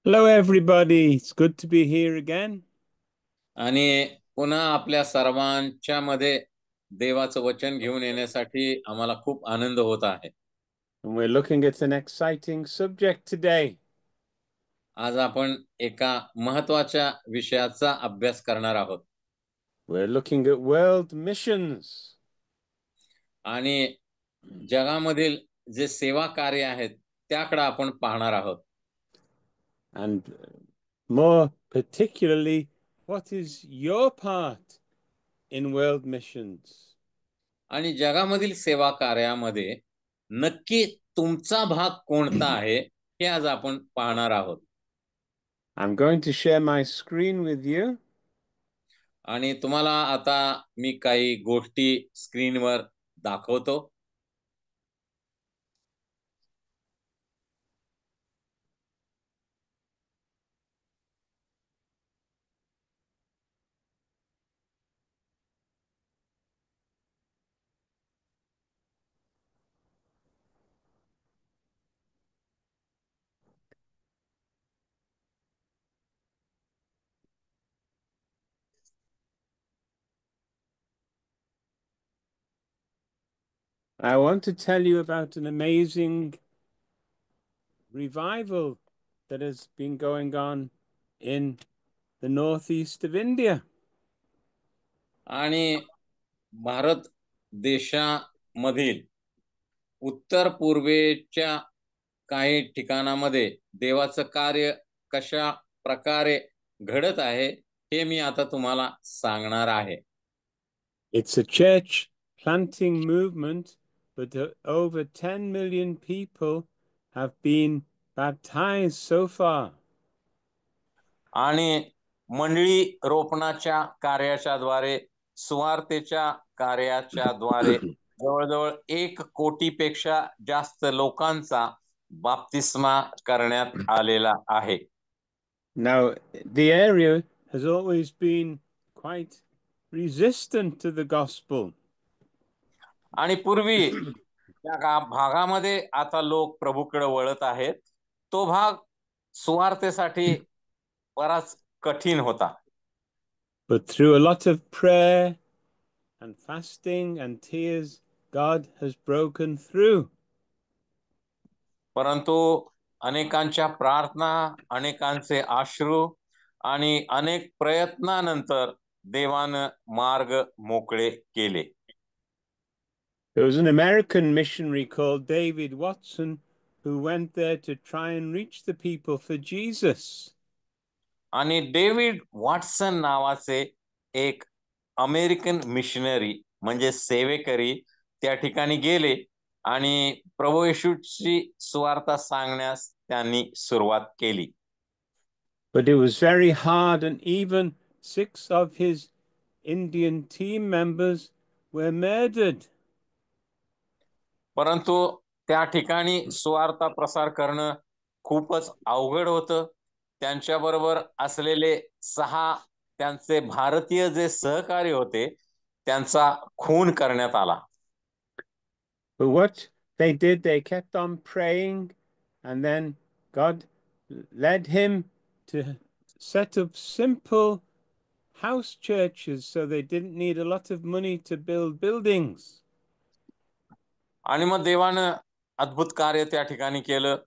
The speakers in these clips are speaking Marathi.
Hello, everybody. It's good to be here again. आणि पुन्हा आपल्या सर्वांच्या मध्ये देवाचं वचन घेऊन येण्यासाठी आम्हाला खूप आनंद होत आहे. And we're looking at an exciting subject today. आज आपण एका महत्त्वाच्या विषयाचा अभ्यास करणार आहोत. We're looking at world missions. आणि जगामधील जे सेवा कार्य आहेत त्याकडे आपण पाहणार आहोत. And more particularly, what is your part in world missions? आणि जगामधील सेवा कार्यामध्ये नक्की तुमचा भाग कोणता आहे हे आज आपण पाहणार आहोत. I'm going to share my screen with you. आणि तुम्हाला आता मी काही गोष्टी स्क्रीनवर दाखवतो. I want to tell you about an amazing revival that has been going on in the northeast of India. आणि भारत देशामधील उत्तर पूर्वेच्या काही ठिकाणामध्ये देवाचं कार्य कशा प्रकारे घडत आहे हे मी आता तुम्हाला सांगणार आहे. It's a church planting movement, but over 10 million people have been baptized so far. आणि मंडळी रोपणाच्या कार्याच्या द्वारे सुवार्तेच्या कार्याच्या द्वारे जवळजवळ 1 कोटीपेक्षा जास्त लोकांचा बाप्तिस्मा करण्यात आलेला आहे. Now, the area has always been quite resistant to the gospel. आणि पूर्वी त्या भागामध्ये आता लोक प्रभूकडे वळत आहेत. तो भाग सुवार्तेसाठी बराच कठीण होता. But through a lot of prayer and fasting and tears, God has broken through. परंतु अनेकांच्या प्रार्थना, अनेकांचे अश्रू आणि अनेक प्रयत्नानंतर देवानं मार्ग मोकळे केले. There was an American missionary called David Watson who went there to try and reach the people for Jesus. आणि डेव्हिड वॉटसन नावाचे एक अमेरिकन मिशनरी म्हणजे सेवेकरी त्या ठिकाणी गेले आणि प्रभू येशूची सुवार्ता सांगण्यास त्यांनी सुरुवात केली. But it was very hard, and even 6 of his Indian team members were murdered. परंतु त्या ठिकाणी सुवार्ता प्रसार करणं खूपच अवघड होतं. त्यांच्याबरोबर असलेले 6 त्यांचे भारतीय जे सहकारी होते त्यांचा खून करण्यात आला. But what they did, they kept on praying, and then God led him to set up simple house churches so they didn't need a lot of money to build buildings. आणि मग देवानं अद्भुत कार्य त्या ठिकाणी केलं.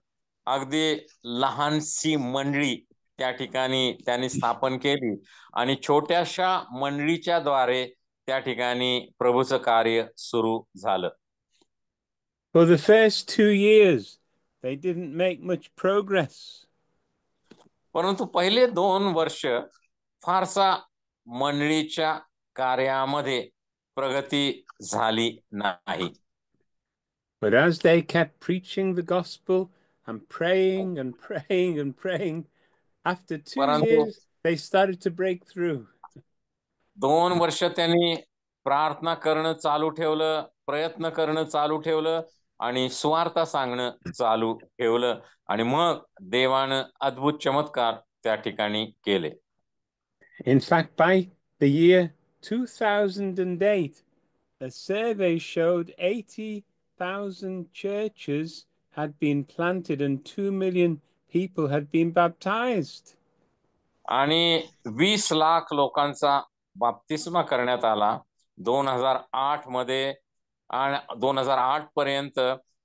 अगदी लहानशी मंडळी त्या ठिकाणी त्यांनी स्थापन केली आणि छोट्याशा मंडळीच्या द्वारे त्या ठिकाणी प्रभूचं कार्य सुरू झालं. For the first 2 years, they didn't make much progress. परंतु पहिले 2 वर्ष फारसा मंडळीच्या कार्यामध्ये प्रगती झाली नाही. But as they kept preaching the gospel and praying and praying and praying, after two परंतु years, they started to break through. 2 वर्ष त्यांनी प्रार्थना करणं चालू ठेवलं, प्रयत्न करणं चालू ठेवलं आणि सुवार्ता सांगणं चालू ठेवलं आणि मग देवानं अद्भुत चमत्कार त्या ठिकाणी केले. In fact, by the year 2008, a survey showed 80,000 churches had been planted and 2 million people had been baptized. आणि 20 लाख लोकांचा बाप्तिस्मा करण्यात आला 2008 मध्ये आणि 2008 पर्यंत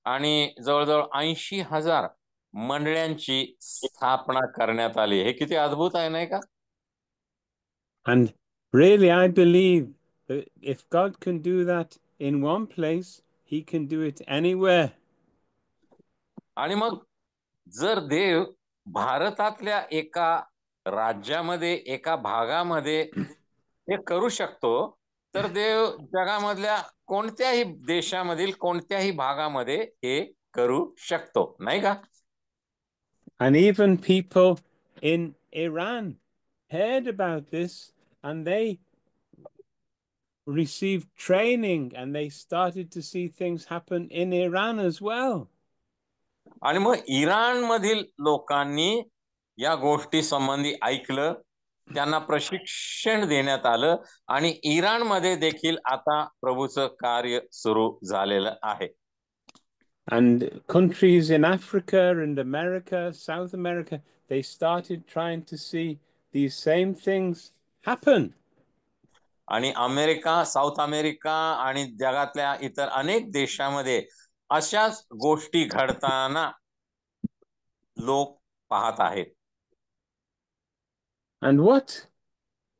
आणि जवळजवळ 80,000 मंडळ्यांची स्थापना करण्यात आली. हे किती अद्भुत आहे नाही का? And really, I believe that if God can do that in one place, he can do it anywhere. आणि मग जर देव भारतातल्या एका राज्यामध्ये एका भागामध्ये हे करू शकतो तर देव जगामधल्या कोणत्याही देशामधील कोणत्याही भागामध्ये हे करू शकतो नाही का? And even people in Iran heard about this and they received training and they started to see things happen in Iran as well. आणि मग इराण मधील लोकांनी या गोष्टी संबंधी ऐकलं, त्यांना प्रशिक्षण देण्यात आलं आणि इराण मध्ये देखील आता प्रभूचं कार्य सुरू झालेलं आहे. And countries in Africa and America, South America, they started trying to see these same things happen. आणि अमेरिका, साऊथ अमेरिका आणि जगातल्या इतर अनेक देशामध्ये अशाच गोष्टी घडताना लोक पाहत आहेत. And what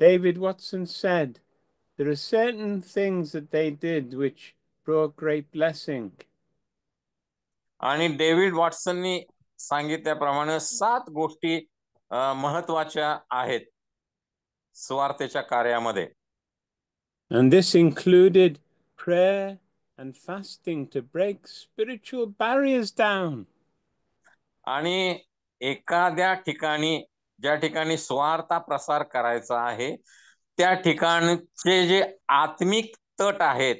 David Watson said, there are certain things that they did which brought great blessing. आणि डेव्हिड वॉटसननी सांगितल्याप्रमाणे 7 गोष्टी महत्वाच्या आहेत सुवार्तेच्या कार्यामध्ये. And this included prayer and fasting to break spiritual barriers down. आणि एखाद्या ठिकाणी ज्या ठिकाणी स्वार्था प्रसार करायचा आहे त्या ठिकाणचे जे आत्मिक तट आहेत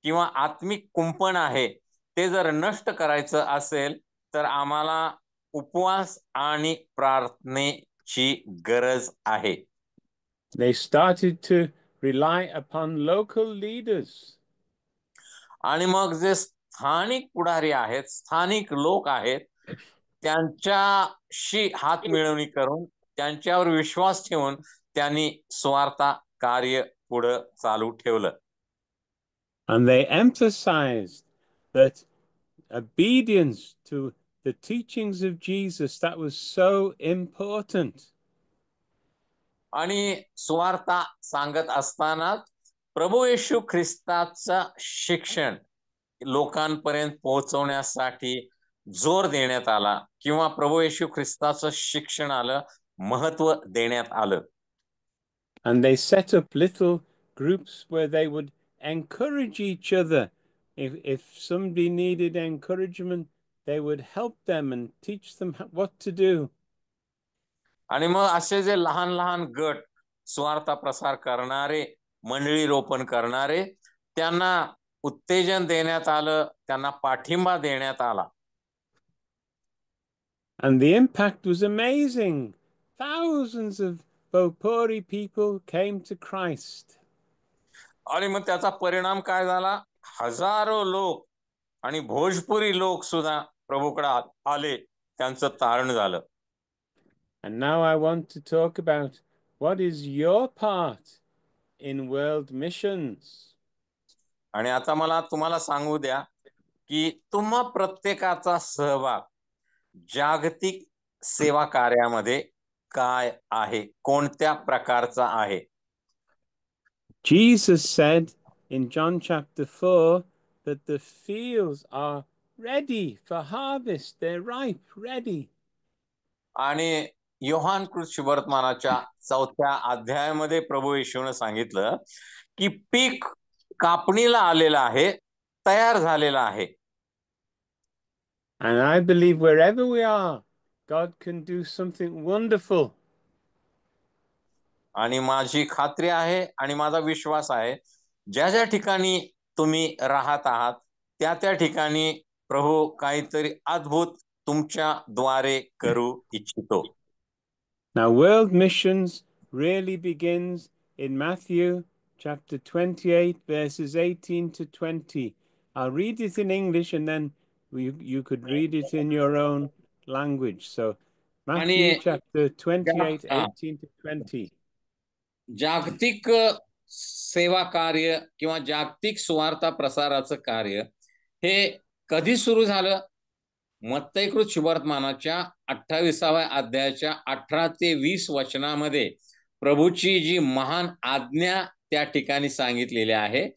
किंवा आत्मिक कुंपण आहे ते जर नष्ट करायचं असेल तर आम्हाला उपवास आणि प्रार्थनेची गरज आहे. They started to rely upon local leaders. आणि मग जे स्थानिक पुढारी आहेत, स्थानिक लोक आहेत, त्यांच्याशी हात मिळवणी करून त्यांच्यावर विश्वास ठेवून त्यांनी स्वार्था कार्य पुढे चालू ठेवलं. And they emphasized that obedience to the teachings of Jesus, that was so important. आणि स्वार्था सांगत असताना प्रभू येशू ख्रिस्ताचा शिक्षण लोकांपर्यंत पोहोचवण्यासाठी जोर देण्यात आला किंवा प्रभू येशू ख्रिस्ताचं शिक्षणाला महत्व देण्यात आलं. And they set up little groups where they would encourage each other. If somebody needed encouragement, they would help them and teach them what to do. आणि मग असे जे लहान लहान गट स्वार्थ प्रसार करणारे मंडळी रोपण करणारे त्यांना उत्तेजन देण्यात आलं, त्यांना पाठिंबा देण्यात आला. And the impact was amazing. Thousands of Bopori people came to Christ. आणि मग त्याचा परिणाम काय झाला? हजारो लोक आणि भोजपुरी लोक सुद्धा प्रभूकडे आले, त्यांचं तारण झालं. And now I want to talk about what is your part in world missions. आणि आता मला तुम्हाला सांगू द्या की तुम्हा प्रत्येकाचा सहभाग जागतिक सेवा कार्यामध्ये काय आहे, कोणत्या प्रकारचा आहे? Jesus said in John chapter 4 that the fields are ready for harvest. They're ripe, ready. आणि योहान कृष्ण वर्तमानाच्या 4थ्या अध्यायामध्ये प्रभू येशूने सांगितलं की पीक कापणीला आलेलं आहे, तयार झालेलं आहे. And I believe wherever we are, God can do something wonderful. आणि माझी खात्री आहे आणि माझा विश्वास आहे ज्या ज्या ठिकाणी तुम्ही राहत आहात त्या त्या ठिकाणी प्रभू काहीतरी अद्भुत तुमच्या द्वारे करू इच्छितो. Now, world missions really begins in Matthew chapter 28, verses 18 to 20. I'll read it in English and then you could read it in your own language. So Matthew chapter 28, हा. 18 to 20. जागतिक सेवा कार्य किंवा जागतिक सुवार्ता प्रसाराचं कार्य हे कधी सुरू झालं? मत्तईकृत शुभवर्तमानाच्या 28व्या अध्यायाच्या 18 ते 20 वचनामध्ये प्रभूची जी महान आज्ञा त्या ठिकाणी सांगितलेली आहे,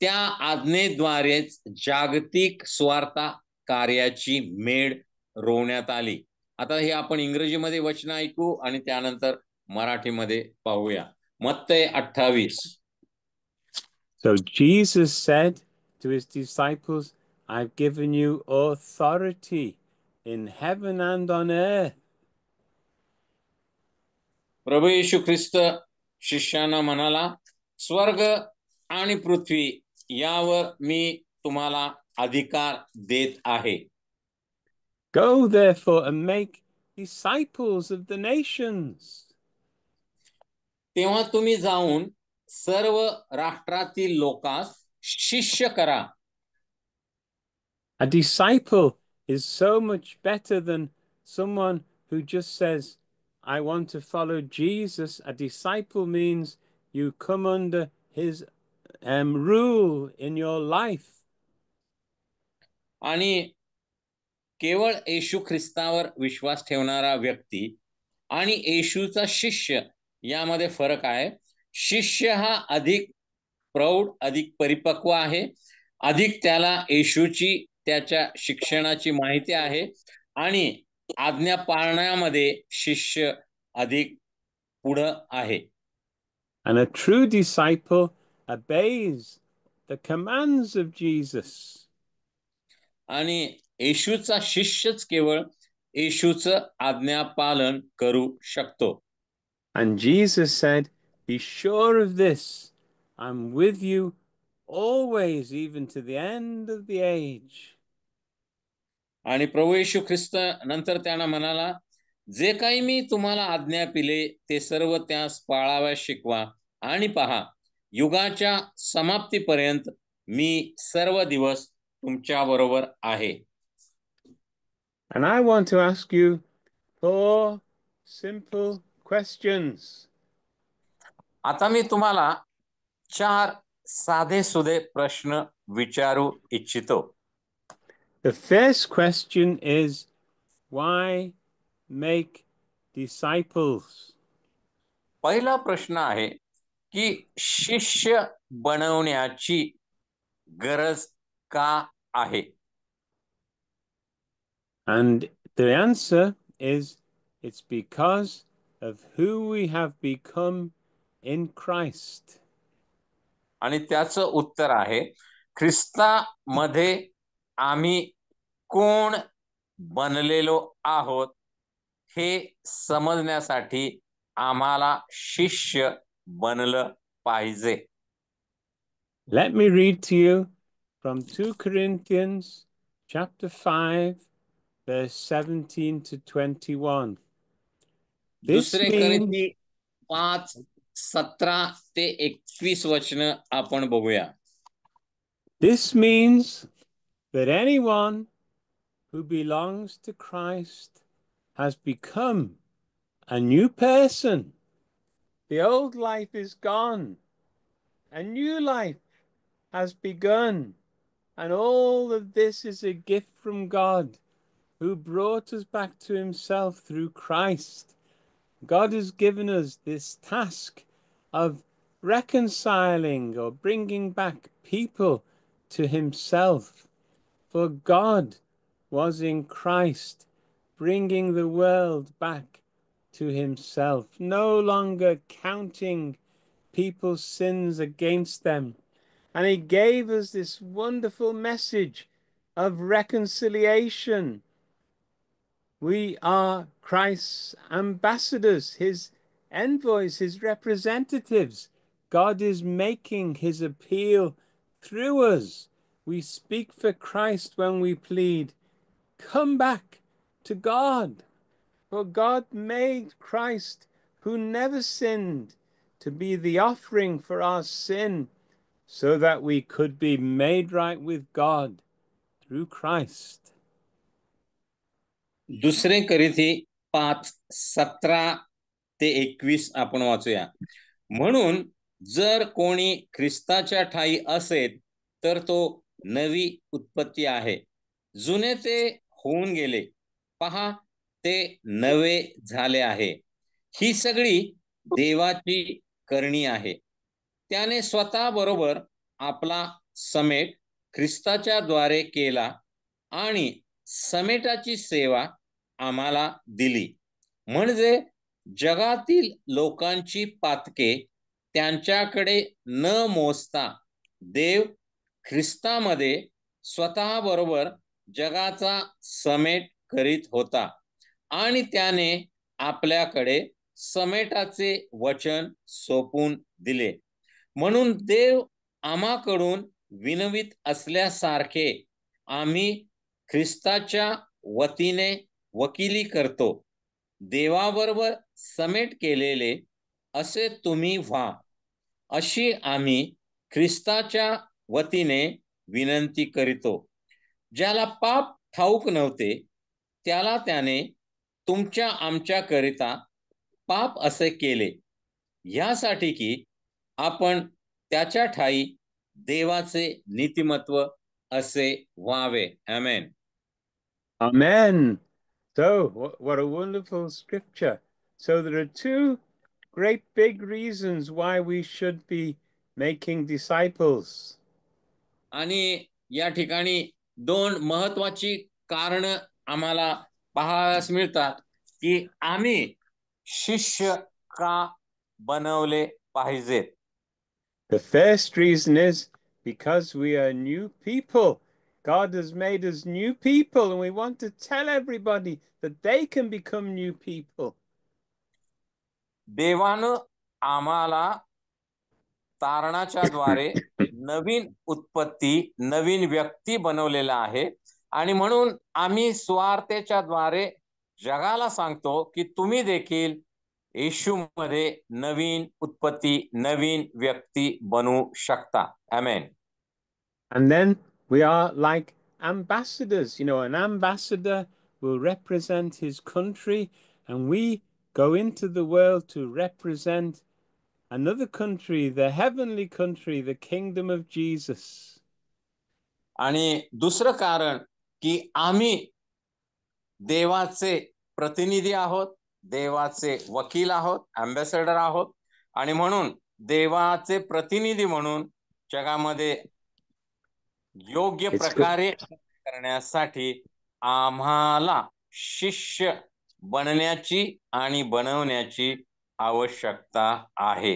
त्या आज्ञेद्वारेच जागतिक सुवार्ता कार्याची मेढ रोवण्यात आली. आता हे आपण इंग्रजीमध्ये वचन ऐकू आणि त्यानंतर मराठीमध्ये पाहूया. मत्तई 28. So Jesus said to his disciples, I've given you authority in heaven and on earth. प्रभू येशू ख्रिस्त शिष्यांना म्हणाला, स्वर्ग आणि पृथ्वी यावर मी तुम्हाला अधिकार देत आहे. Go therefore and make disciples of the nations. तेव्हा तुम्ही जाऊन सर्व राष्ट्रातील लोकांस शिष्य करा. A disciple is so much better than someone who just says, I want to follow Jesus. A disciple means you come under his rule in your life. आणि केवळ येशू ख्रिस्तावर विश्वास ठेवणारा व्यक्ती आणि येशूचा शिष्य यामध्ये फरक आहे. शिष्य हा अधिक प्रौढ, अधिक परिपक्व आहे, अधिक त्याला येशूची त्याच्या शिक्षणाची माहिती आहे आणि आज्ञा पाळण्यामध्ये शिष्य अधिक पुढं आहे. And a true disciple obeys the commands of Jesus. आणि येशूचा शिष्यच केवळ येशूचं आज्ञापालन करू शकतो. And Jesus said, be sure of this, I'm with you always, even to the end of the age. आणि प्रभू येशू ख्रिस्त नंतर त्यांना म्हणाला, जे काही मी तुम्हाला आज्ञा पिले ते सर्व त्यास पाळाव्यास शिकवा आणि पहा, युगाच्या समाप्तीपर्यंत मी सर्व दिवस तुमच्या बरोबर आहे. And I want to ask you 4 simple questions. आता मी तुम्हाला 4 साधे-सुधे प्रश्न विचारू इच्छितो. The first question is, why make disciples? पहिला प्रश्न आहे की शिष्य बनवण्याची गरज का आहे? And the answer is, it's because of who we have become in Christ. आणि त्याचं उत्तर आहे, ख्रिस्तामध्ये आम्ही कोण बनलेलो आहोत हे समजण्यासाठी आम्हाला शिष्य बनलं पाहिजे. Let me read to you from 2 Corinthians chapter 5, verse 17 to 21. This दुसरे means, कोरिंथी 5:17 ते 21 वचन आपण बघूया. this means that anyone who belongs to Christ has become a new person. The old life is gone. A new life has begun. And all of this is a gift from God, who brought us back to himself through Christ. God has given us this task of reconciling or bringing back people to himself. For God was in Christ, bringing the world back to himself, no longer counting people's sins against them. And he gave us this wonderful message of reconciliation. We are Christ's ambassadors, his envoys, his representatives. God is making his appeal through us. We speak for Christ when we plead, come back to God. For God made Christ, who never sinned, to be the offering for our sin, so that we could be made right with God through Christ. दुसरे कोरिंथी 5:17 ते 21 आपण वाचूया. म्हणून जर कोणी ख्रिस्ताच्या ठायी असेल तर तो नवी उत्पत्ती आहे, जुने ते होऊन गेले, पहा ते नवे झाले आहे. ही सगळी देवाची करणी आहे. त्याने स्वतः बरोबर आपला समेट ख्रिस्ताच्या द्वारे केला आणि समेटाची सेवा आम्हाला दिली, म्हणजे जगातील लोकांची पातके त्यांच्याकडे न मोजता देव ख्रिस्तामध्ये स्वतः बरोबर जगाचा समेट करीत होता आणि त्याने आपल्याकडे समेटाचे वचन सोपून दिले. म्हणून देव आम्हाकडून विनवित असल्यासारखे आम्ही ख्रिस्ताच्या वतीने वकिली करतो. देवाबरोबर समेट केलेले असे तुम्ही व्हा, अशी आम्ही ख्रिस्ताच्या वतीने विनंती करीतो. ज्याला पाप ठाऊक नव्हते त्याला त्याने तुमच्या आमच्याकरिता पाप असे केले, यासाठी की आपण त्याच्या ठायी देवाचे नीतिमत्व असे व्हावे. आमेन. Amen. So, what a wonderful scripture. So, there are two great big reasons why we should be making disciples. आणि या ठिकाणी दोन महत्वाची कारण आम्हाला पाहावयास मिळतात की आम्ही शिष्य का बनवले पाहिजेत. The first reason is because we are new people. God has made us new people, and we want to tell everybody that they can become new people. देवानं आम्हाला तारणाच्या द्वारे नवीन उत्पत्ती, नवीन व्यक्ती बनवलेला आहे आणि म्हणून आम्ही स्वार्थेच्या द्वारे जगाला सांगतो की तुम्ही देखील येशूमध्ये नवीन उत्पत्ती, नवीन व्यक्ती बनू शकता. आमेन. And then we are like ambassadors. You know, an ambassador will represent his country, and we go into the world to represent another country, the heavenly country, the kingdom of Jesus. आणि दुसरं कारण की आम्ही देवाचे प्रतिनिधी आहोत, देवाचे वकील आहोत, अँबॅसेडर आहोत आणि म्हणून देवाचे प्रतिनिधी म्हणून जगामध्ये योग्य प्रकारे करण्यासाठी आम्हाला शिष्य बनण्याची आणि बनवण्याची आवश्यकता आहे.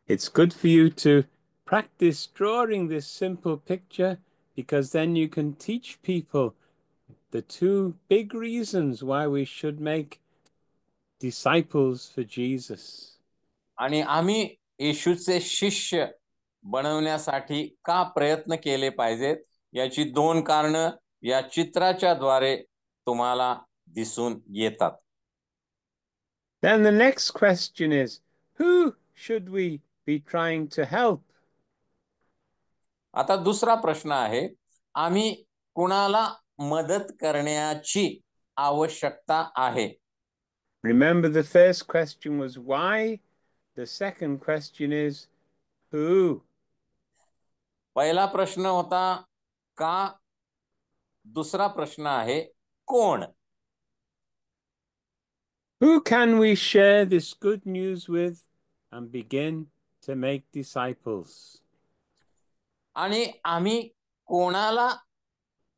It's good for you to practice drawing this simple picture, because then you can teach people the two big reasons why we should make disciples for Jesus. आणि आम्ही येशूचे शिष्य बनवण्यासाठी का प्रयत्न केले पाहिजेत याची दोन कारण या चित्राच्या द्वारे तुम्हाला दिसून येतात. Then the next question is, who should we be trying to help? आता दुसरा प्रश्न आहे, आम्ही कुणाला मदत करण्याची आवश्यकता आहे. Remember, the first question was why. The second question is who. पहिला प्रश्न होता का, दुसरा प्रश्न आहे कोण. Who can we share this good news with and begin to make disciples? आणि आम्ही कोणाला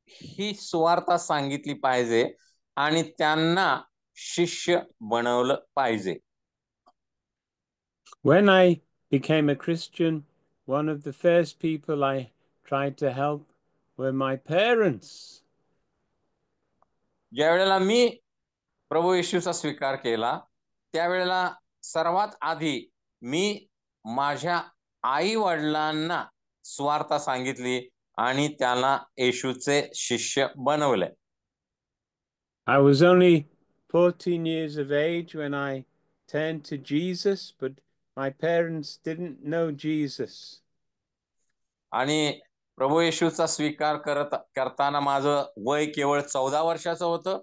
ही सुवार्ता सांगितली पाहिजे आणि त्यांना शिष्य बनवलं पाहिजे. When I became a Christian, one of the first people I tried to help were my parents. ज्या वेळेला मी प्रभू येशूचा स्वीकार केला त्यावेळेला सर्वात आधी मी माझ्या आई वडिलांना सुवार्ता सांगितली आणि त्यांना येशूचे शिष्य बनवले. I was only 14 years of age when I turned to Jesus, but my parents didn't know Jesus. आणि प्रभू येशूचा स्वीकार करताना माझं वय केवळ 14 वर्षाचं होतं.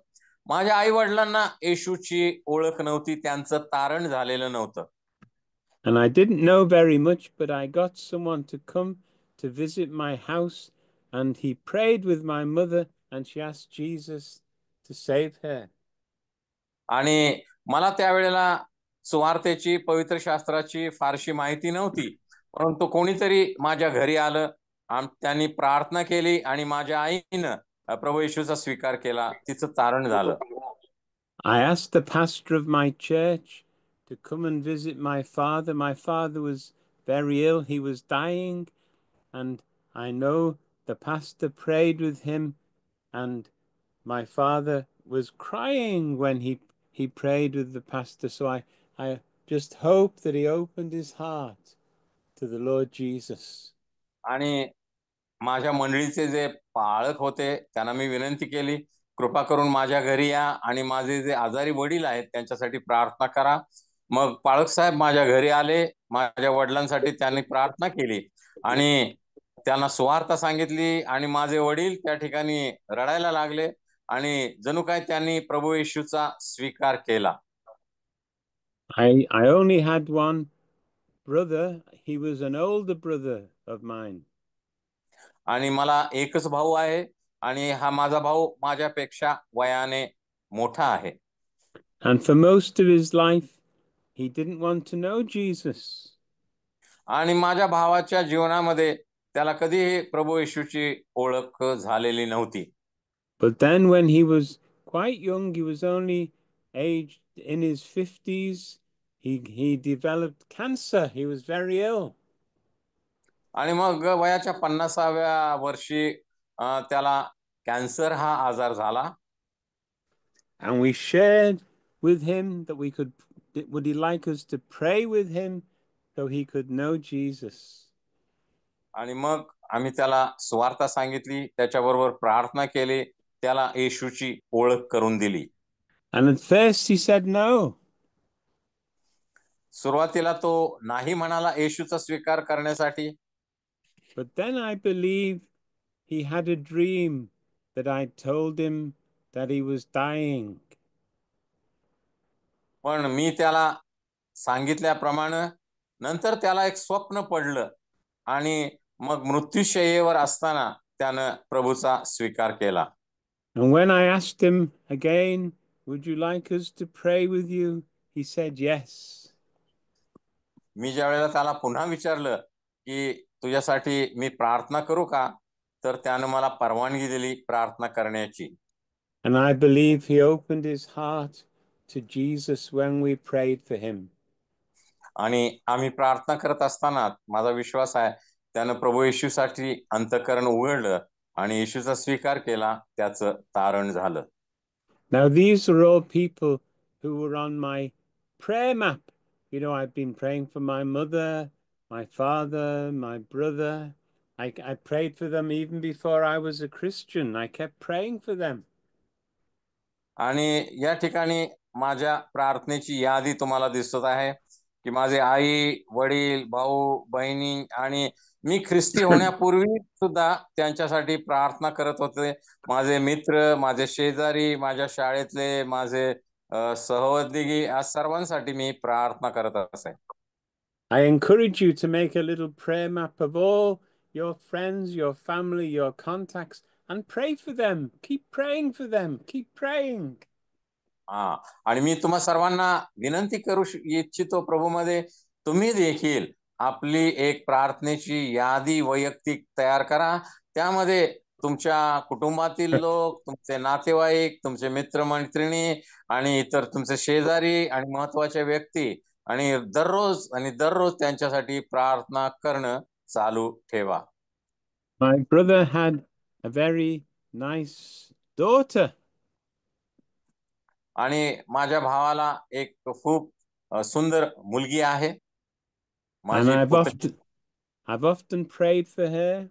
माझ्या आई वडिलांना येशूची ओळख नव्हती, त्यांचं तारण झालेलं नव्हतं. And I didn't know very much, but I got someone to come to visit my house, and he prayed with my mother, and she asked Jesus to save her. आणि मला त्यावेळेला सुवार्तेची, पवित्र शास्त्राची फारशी माहिती नव्हती, परंतु कोणीतरी माझ्या घरी आलं, त्यांनी प्रार्थना केली आणि माझ्या आईनं प्रभू येशूचा स्वीकार केला, तिचं तारण झालं. I asked the pastor of my church to come and visit my father. My father was very ill, he was dying, and I know the pastor prayed with him, and my father was crying when he prayed with the pastor. So I just hope that he opened his heart to the Lord Jesus. आणि माझ्या मंडळीचे जे पाळक होते त्यांना मी विनंती केली, कृपा करून माझ्या घरी या आणि माझे जे आजारी वडील आहेत त्यांच्यासाठी प्रार्थना करा. मग पाळक साहेब माझ्या घरी आले, माझ्या वडिलांसाठी त्यांनी प्रार्थना केली आणि त्यांना सुवार्ता सांगितली आणि माझे वडील त्या ठिकाणी रडायला लागले आणि जणू काय त्यांनी प्रभू येशूचा स्वीकार केला. I only had one brother. He was an older brother of mine. आणि मला एकच भाऊ आहे आणि हा माझा भाऊ माझ्यापेक्षा वयाने मोठा आहे. And for most of his life, he didn't want to know Jesus. आणि माझ्या भावाच्या जीवनामध्ये त्याला कधीही प्रभू येशूची ओळख झालेली नव्हती. But then when he was quite young, he was only aged in his 50s, he developed cancer. He was very ill. आणि मग वयाच्या 50व्या वर्षी त्याला कॅन्सर हा आजार झाला. And we shared with him that would he like us to pray with him so he could know Jesus. आणि मग आम्ही त्याला सुवार्ता सांगितली, त्याच्याबरोबर प्रार्थना केली, त्याला येशूची ओळख करून दिली. And at first he said no. सुरुवातीला तो नाही म्हणाला येशूचा स्वीकार करण्यासाठी. But then I believe he had a dream that I told him that he was dying. पण मी त्याला सांगितल्याप्रमाणे नंतर त्याला एक स्वप्न पडलं आणि मग मृत्यूशय्येवर असताना त्यानं प्रभूचा स्वीकार केला. And when I asked him again, would you like us to pray with you? He said yes. मी ज्या वेळेला त्याला पुन्हा विचारलं की तुझ्यासाठी मी प्रार्थना करू का, तर त्यानं मला परवानगी दिली प्रार्थना करण्याची. And I believe he opened his heart to Jesus when we prayed for him. आणि आम्ही प्रार्थना करत असताना माझा विश्वास आहे त्यानं प्रभू येशूसाठी अंतःकरण उघडलं आणि येशूचा स्वीकार केला, त्याचं तारण झालं. Now, these are all people who were on my prayer map. You know, I've been praying for my mother, my father, my brother. I prayed for them even before I was a Christian. I kept praying for them. आणि या ठिकाणी माझ्या प्रार्थनेची यादी तुम्हाला दिसत आहे की माझे आई वडील भाऊ बहिणी आणि मी ख्रिस्ती होण्यापूर्वी सुद्धा त्यांच्यासाठी प्रार्थना करत होते. माझे मित्र, माझे शेजारी, माझ्या शाळेतले, माझे सहोद्योगी, या सर्वांसाठी मी प्रार्थना करत असे. I encourage you to make a little prayer map of all your friends, your family, your contacts, and pray for them. Keep praying for them. Keep praying. हा, आणि मी तुम्हा सर्वांना विनंती करू इच्छितो प्रभूमध्ये, तुम्ही देखील आपली एक प्रार्थनेची यादी वैयक्तिक तयार करा. त्यामध्ये तुमच्या कुटुंबातील लोक, तुमचे नातेवाईक, तुमचे मित्रमैत्रिणी आणि इतर तुमचे शेजारी आणि महत्वाच्या व्यक्ती, आणि दररोज त्यांच्यासाठी प्रार्थना करणं चालू ठेवा. My brother had a very nice daughter. आणि माझ्या भावाला एक खूप सुंदर मुलगी आहे, And माझी पुतणी. I've often prayed for her.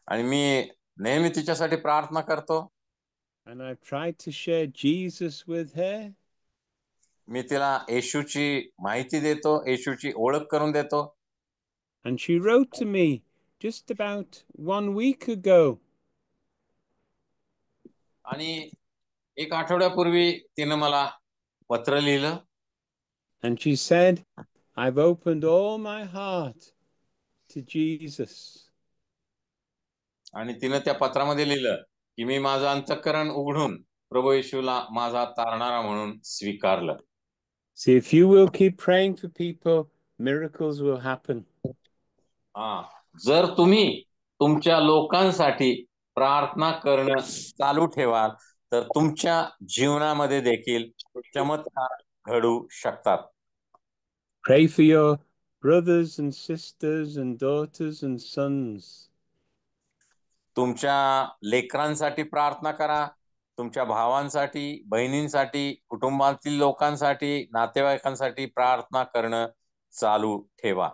आणि मी नेहमी तिच्यासाठी प्रार्थना करतो. And I've tried to share Jesus with her. मी तिला येशूची माहिती देतो, येशूची ओळख करून देतो. And she wrote to me just about 1 week ago. आणि एक आठवड्यापूर्वी तिनं मला पत्र लिहिलं and she said, I've opened all my heart to Jesus. आणि तिनं त्या पत्रामध्ये लिहिलं की मी माझं अंतःकरण उघडून प्रभू येशूला माझा तारणारा म्हणून स्वीकारलं. See, if you will keep praying for people, miracles will happen. जर तुम्ही तुमच्या लोकांसाठी प्रार्थना करणं चालू ठेवाल तर तुमच्या जीवनामध्ये देखील चमत्कार घडू शकतात. Pray for your brothers and sisters and daughters and sons. तुमच्या लेकरांसाठी प्रार्थना करा, तुमच्या भावांसाठी, बहिणींसाठी, कुटुंबातील लोकांसाठी, नातेवाईकांसाठी प्रार्थना करणं चालू ठेवा.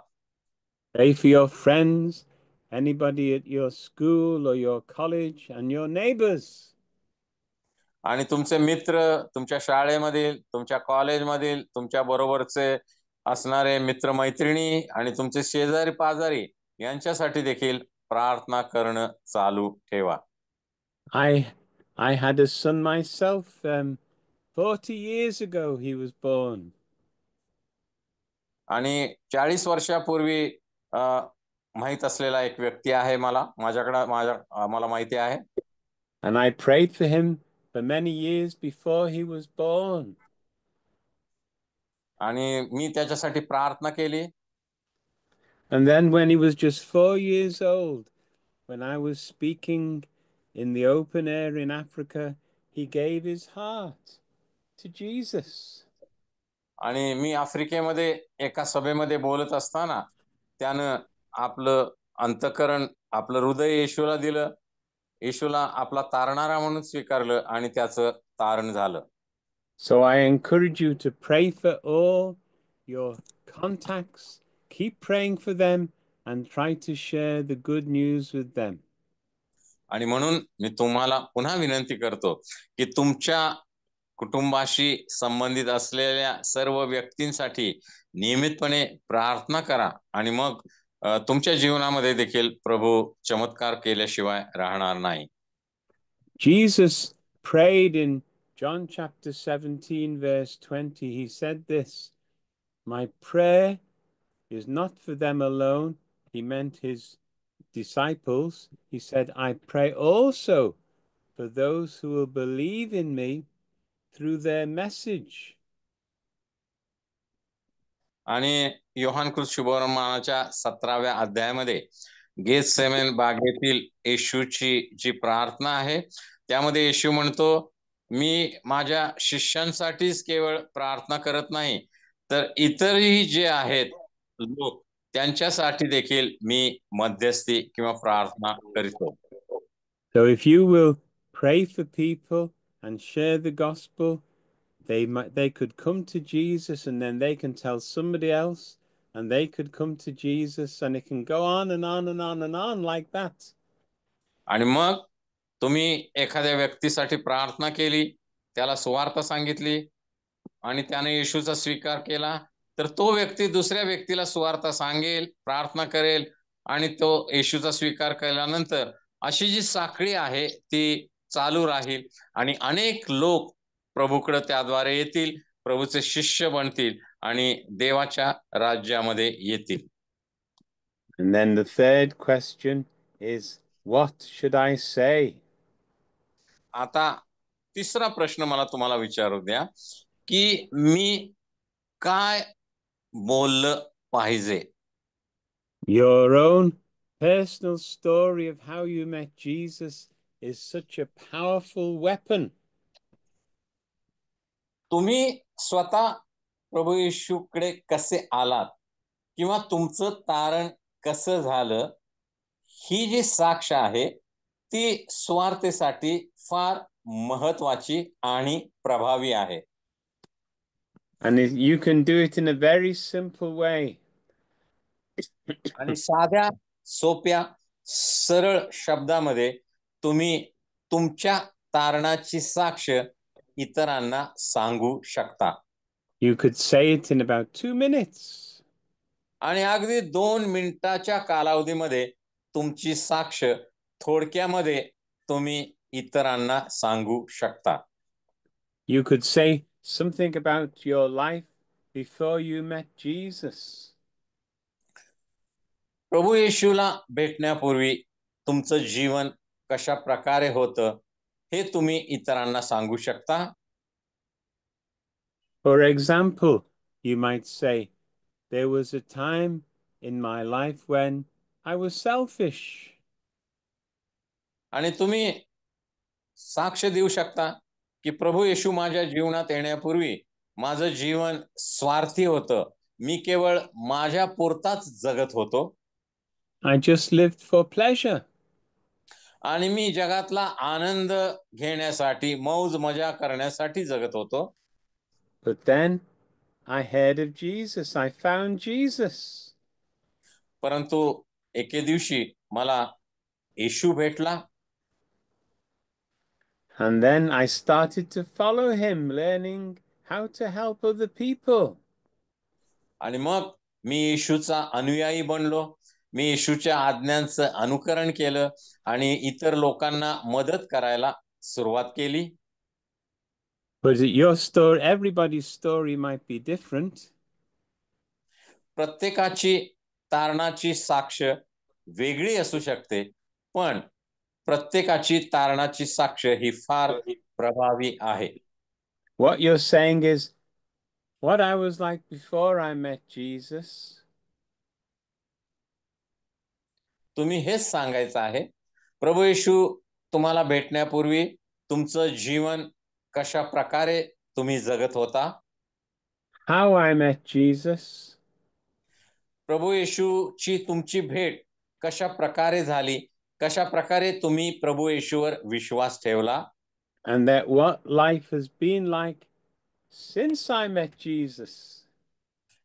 Pray for your friends, anybody at your school or your college, and your neighbors. आणि तुमचे मित्र, तुमच्या शाळेमधील, तुमच्या कॉलेजमधील, तुमच्या बरोबरचे असणारे मित्रमैत्रिणी आणि तुमचे शेजारी पाजारी यांच्यासाठी देखील प्रार्थना करणं चालू ठेवा. I had a son myself. 40 years ago, he was born. आणि 40 वर्षापूर्वी माहित असलेला एक व्यक्ती आहे मला माहिती आहे. And I prayed for him for many years before he was born. आणि मी त्याच्यासाठी प्रार्थना केली. And then when he was just 4 years old, when I was speaking in the open air in Africa, he gave his heart to Jesus. आणि मी आफ्रिकेमध्ये एका सभेमध्ये बोलत असताना त्यानं आपलं अंतःकरण, आपलं हृदय येशूला दिलं, येशूला आपला तारणारा म्हणून स्वीकारलं आणि त्याचं तारण झालं. So I encourage you to pray for all your contacts. Keep praying for them and try to share the good news with them. आणि म्हणून मी तुम्हाला पुन्हा विनंती करतो की तुमच्या कुटुंबाशी संबंधित असलेल्या सर्व व्यक्तींसाठी नियमितपणे प्रार्थना करा आणि मग तुमच्या जीवनामध्ये देखील प्रभू चमत्कार केल्याशिवाय राहणार नाही. Jesus prayed in John chapter 17 verse 20. He said this, my prayer is not for them alone. He meant his disciples. He said, I pray also for those who will believe in me through their message. आणि योहानकृत शुभवर्तमानाच्या 17व्या अध्यायामध्ये गेतसेमन बागेतील येशूची जी प्रार्थना आहे त्यामध्ये येशू म्हणतो, मी माझ्या शिष्यांसाठीच केवळ प्रार्थना करत नाही तर इतरही जे आहेत लोक त्यांच्यासाठी देखील मी मध्यस्थी किंवा प्रार्थना करतो. So if you will pray for people and share the gospel, they could come to Jesus and then they can tell somebody else and they could come to Jesus and it can go on and on and on and on like that. आणि मग तुम्ही एखाद्या व्यक्तीसाठी प्रार्थना केली, त्याला सुवार्ता सांगितली आणि त्याने येशूचा स्वीकार केला तर तो व्यक्ती दुसऱ्या व्यक्तीला सुवार्ता सांगेल, प्रार्थना करेल आणि तो येशूचा स्वीकार केल्यानंतर अशी जी साखळी आहे ती चालू राहील आणि अनेक लोक प्रभूकडे त्याद्वारे येतील, प्रभूचे शिष्य बनतील आणि देवाच्या राज्यामध्ये येतील. And then the third question is, what should I say? आता तिसरा प्रश्न मला तुम्हाला विचारू द्या की मी काय बोललं पाहिजे. Your own personal story of how you met Jesus is such a powerful weapon. तुम्ही स्वतः प्रभू येशूकडे कसे आलात किंवा तुमचं तारण कसं झालं ही जी साक्ष आहे ती स्वार्थेसाठी फार महत्वाची आणि प्रभावी आहे. And you can do it in a very simple way. आणि साध्या सोप्या सरळ शब्दामध्ये तुम्ही तुमच्या तारणाची साक्ष इतरांना सांगू शकता. You could say it in about 2 minutes. आणि अगदी 2 मिनिटाच्या कालावधीमध्ये तुमची साक्ष थोडक्यामध्ये तुम्ही इतरांना सांगू शकता. You could say something about your life before you met Jesus. प्रभू येशूला भेटण्यापूर्वी तुमचं जीवन कशा प्रकारे होतं हे तुम्ही इतरांना सांगू शकता. For example, you might say, there was a time in my life when I was selfish. आणि तुम्ही साक्ष देऊ शकता की प्रभू येशू माझ्या जीवनात येण्यापूर्वी माझं जीवन स्वार्थी होतं. मी केवळ माझ्या पुरताच जगत होतो. I just lived for pleasure. आणि मी जगातला आनंद घेण्यासाठी मौज मजा करण्यासाठी जगत होतो. But then I heard of Jesus. I found Jesus. परंतु एके दिवशी मला येशू भेटला. And then I started to follow him, learning how to help other people. आणि मग मी येशूचा अनुयायी बनलो. मी येशूच्या आज्ञांचं अनुकरण केलं आणि इतर लोकांना मदत करायला सुरुवात केली. But your story, everybody's story might be different. प्रत्येकाची तारणाची साक्ष वेगळी असू शकते, पण प्रत्येकाची तारणाची साक्ष ही फार प्रभावी आहे. What you're saying is, what I was like before I met Jesus. तुम्ही हेच सांगायचं आहे, प्रभू येशू तुम्हाला भेटण्यापूर्वी तुमचं जीवन कशा प्रकारे तुम्ही जगत होता. How I met Jesus. प्रभू येशूची तुमची भेट कशा प्रकारे झाली, कशा प्रकारे तुम्ही प्रभू येशूवर विश्वास ठेवला. And that what life has been like since I met Jesus.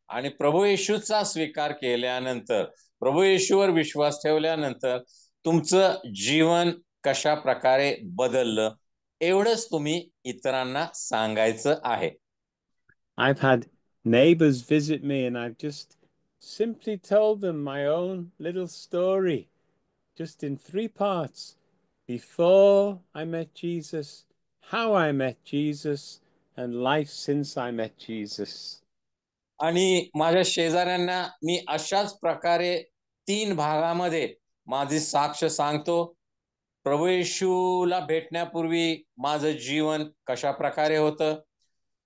आणि प्रभू येशूचा स्वीकार केल्यानंतर, प्रभू येशूवर विश्वास ठेवल्यानंतर तुमचं जीवन कशा प्रकारे बदललं एवढंच तुम्ही इतरांना सांगायचं आहे. I've had neighbors visit me and I've just simply told them my own little story, just in 3 parts. Before I met Jesus, how I met Jesus, and life since I met Jesus. आणि माझ्या शेजाऱ्यांना मी अशाच प्रकारे 3 भागामध्ये माझी साक्ष सांगतो. प्रभू येशूला भेटण्यापूर्वी माझं जीवन कशा प्रकारे होतं,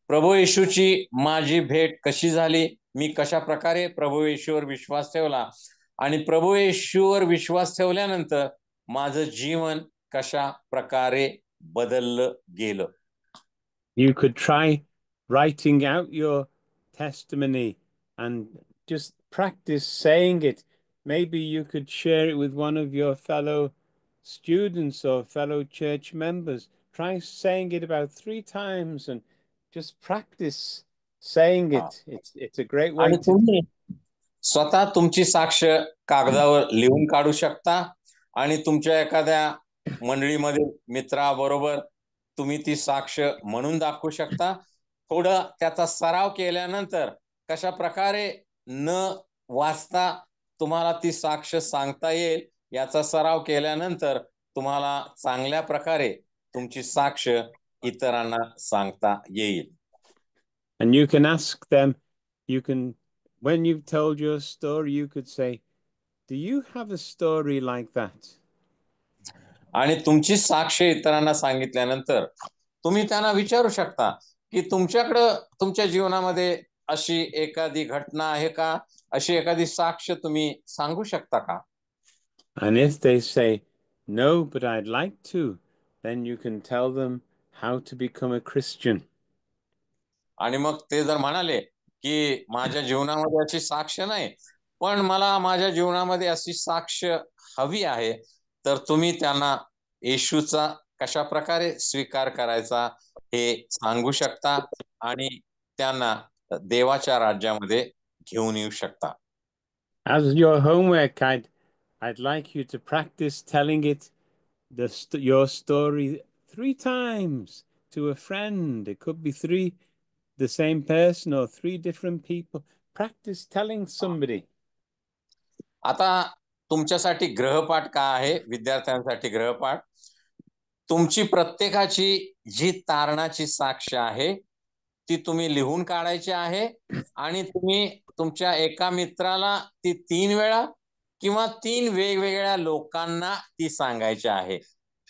प्रभू येशूची माझी भेट कशी झाली, मी कशा प्रकारे प्रभू येशूवर विश्वास ठेवला आणि प्रभू येशूवर विश्वास ठेवल्यानंतर माझं जीवन कशा प्रकारे बदललं गेलं. You could try writing out your testimony and just practice saying it. Maybe you could share it with one of your fellow students or fellow church members. Try saying it about 3 times and just practice saying it. It's a great way आणि to. तुम्ही स्वतः तुमची साक्ष कागदावर लिहून काढू शकता आणि तुमच्या एखाद्या मंडळीमध्ये मित्राबरोबर तुम्ही ती साक्ष म्हणून दाखवू शकता. थोडं त्याचा सराव केल्यानंतर कशा प्रकारे न वाचता तुम्हाला ती साक्ष सांगता येईल याचा सराव केल्यानंतर तुम्हाला चांगल्या प्रकारे तुमची साक्ष इतरांना सांगता येईल. And you can ask them, when you've told your story, you could say, do you have a story like that? आणि तुमची साक्ष इतरांना सांगितल्यानंतर तुम्ही त्यांना विचारू शकता की तुमच्याकडं तुमच्या जीवनामध्ये अशी एखादी घटना आहे का, अशी एखादी साक्ष तुम्ही सांगू शकता का. And if they say, no, but I'd like to, then you can tell them how to become a Christian. आणि मग ते जर म्हणाले की माझ्या जीवनामध्ये अशी साक्ष नाही, पण मला माझ्या जीवनामध्ये अशी साक्ष हवी आहे, तर तुम्ही त्यांना येशूचा कशा प्रकारे स्वीकार करायचा हे सांगू शकता आणि त्यांना देवाच्या राज्यामध्ये घेऊन येऊ शकता. As your homework, I'd like you to practice telling your story 3 times to a friend. It could be the same person or 3 different people. Practice telling somebody. आता तुमच्यासाठी ग्रहपाठ काय आहे, विद्यार्थ्यांसाठी ग्रहपाठ. तुमची प्रत्येकाची जी तारणाची साक्ष आहे ती तुम्ही लिहून काढायची आहे आणि तुम्ही तुमच्या एका मित्राला ती 3 वेळा किंवा 3 वेगवेगळ्या लोकांना ती सांगायची आहे.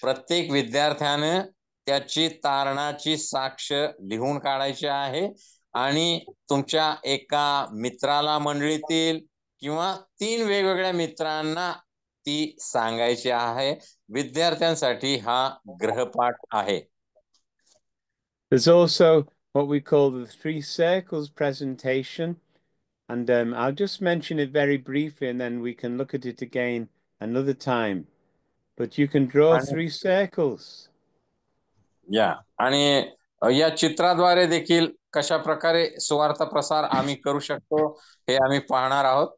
प्रत्येक विद्यार्थ्याने त्याची तारणाची साक्ष लिहून काढायची आहे आणि तुमच्या एका मित्राला मंडळीतील किंवा 3 वेगवेगळ्या मित्रांना ती सांगायची आहे. विद्यार्थ्यांसाठी हा गृहपाठ आहे. There's also what we call the three circles presentation. And I'll just mention it very briefly and then we can look at it again another time. But you can draw आणि three circles. आणि या चित्राद्वारे देखील कशा प्रकारे सुवार्ता प्रसार आम्ही करू शकतो हे आम्ही पाहणार आहोत.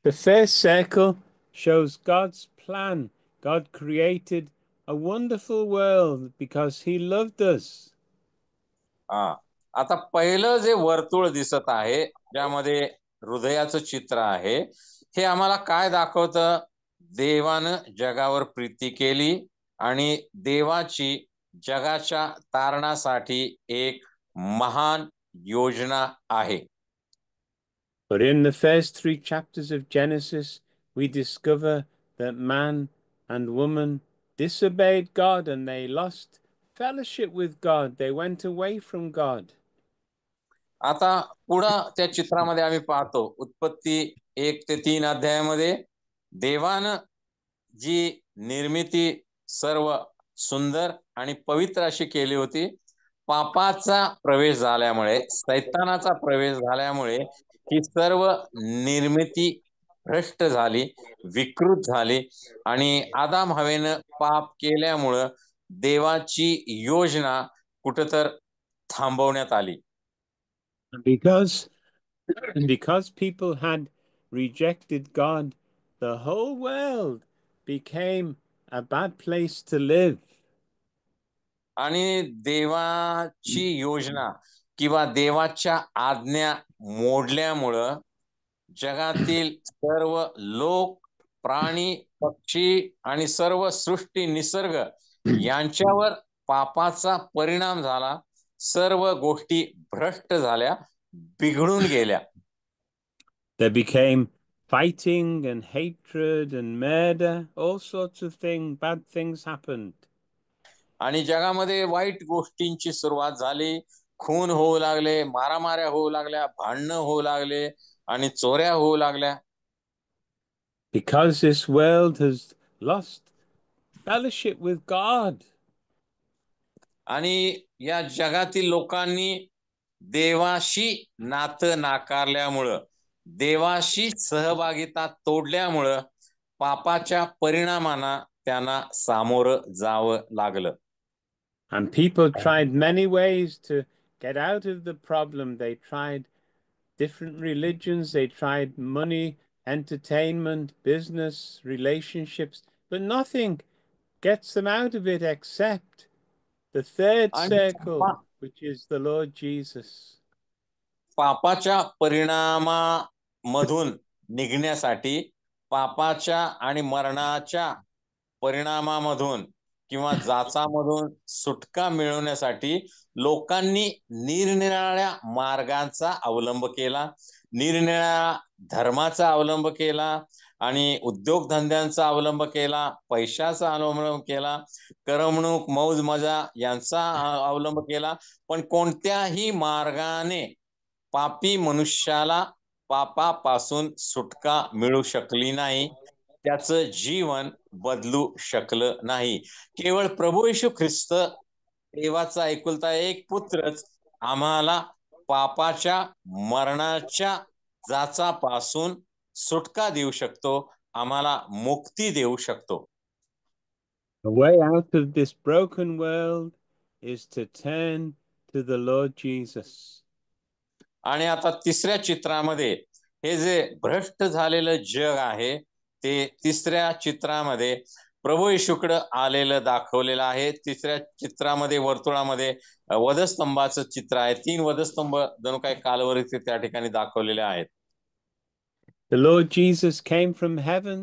The first circle shows God's plan. God created a wonderful world because he loved us. आता पहिलं जे वर्तुळ दिसत आहे ज्यामध्ये हृदयाचं चित्र आहे हे आम्हाला काय दाखवतं? देवानं जगावर प्रीती केली आणि देवाची जगाच्या तारणासाठी एक महान योजना आहे. But in the first three chapters of Genesis, we discover that man and woman disobeyed God and they lost fellowship with God. They went away from God. आता पुढं त्या चित्रामध्ये आम्ही पाहतो उत्पत्ती 1 ते 3 अध्यायामध्ये देवानं जी निर्मिती सर्व सुंदर आणि पवित्र अशी केली होती, पापाचा प्रवेश झाल्यामुळे, सैतानाचा प्रवेश झाल्यामुळे ही सर्व निर्मिती भ्रष्ट झाली, विकृत झाली आणि आदाम हवेनं पाप केल्यामुळं देवाची योजना कुठंतर थांबवण्यात आली. Because people had rejected God, the whole world became a bad place to live. आणि देवाची योजना किंवा देवाच्या आज्ञा मोडल्यामुळं जगातील सर्व लोक, प्राणी, पक्षी आणि सर्व सृष्टी निसर्ग यांच्यावर पापाचा परिणाम झाला. सर्व गोष्टी भ्रष्ट झाल्या, बिघडून गेल्या. There became fighting and hatred and murder, all sorts of bad things happened. आणि जगामध्ये वाईट गोष्टींची सुरुवात झाली. खून होऊ लागले, मारामाऱ्या होऊ लागल्या, भांडणं होऊ लागले आणि चोऱ्या होऊ लागल्या. Because this world has lost fellowship with God. आणि या जगातील लोकांनी देवाशी नातं नाकारल्यामुळं, देवाशी सहभागिता तोडल्यामुळं पापाच्या परिणामांना त्यांना सामोरं जावं लागलं. And people tried many ways to get out of the problem. They tried different religions, they tried money, entertainment, business, relationships, but nothing gets them out of it except the third आणि circle, which is the Lord Jesus. पापाच्या परिणामामधून निघण्यासाठी, पापाच्या आणि मरणाच्या परिणामामधून किंवा जाचामधून सुटका मिळवण्यासाठी लोकांनी निरनिराळ्या मार्गांचा अवलंब केला, निरनिराळ्या धर्माचा अवलंब केला आणि उद्योगधंद्यांचा अवलंब केला, पैशाचा अवलंब केला, करमणूक, मौज मजा यांचा अवलंब केला. पण कोणत्याही मार्गाने पापी मनुष्याला पापापासून सुटका मिळू शकली नाही, त्याचं जीवन बदलू शकलं नाही. केवळ प्रभू येशू ख्रिस्त देवाचा एकुलता एक पुत्रच आम्हाला पापाच्या मरणाच्या जाचापासून सुटका देऊ शकतो, आम्हाला मुक्ती देऊ शकतो. The way out of this broken world is to turn to the Lord Jesus. आणि आता तिसऱ्या चित्रामध्ये हे जे भ्रष्ट झालेलं जग आहे ते तिसऱ्या चित्रामध्ये प्रभू येशूकडे आलेलं दाखवलेलं आहे. तिसऱ्या चित्रामध्ये वर्तुळामध्ये वधस्तंभाचं चित्र आहे. 3 वधस्तंभ जणू काही कालवरीचे त्या ठिकाणी दाखवलेले आहेत. The Lord Jesus came from heaven,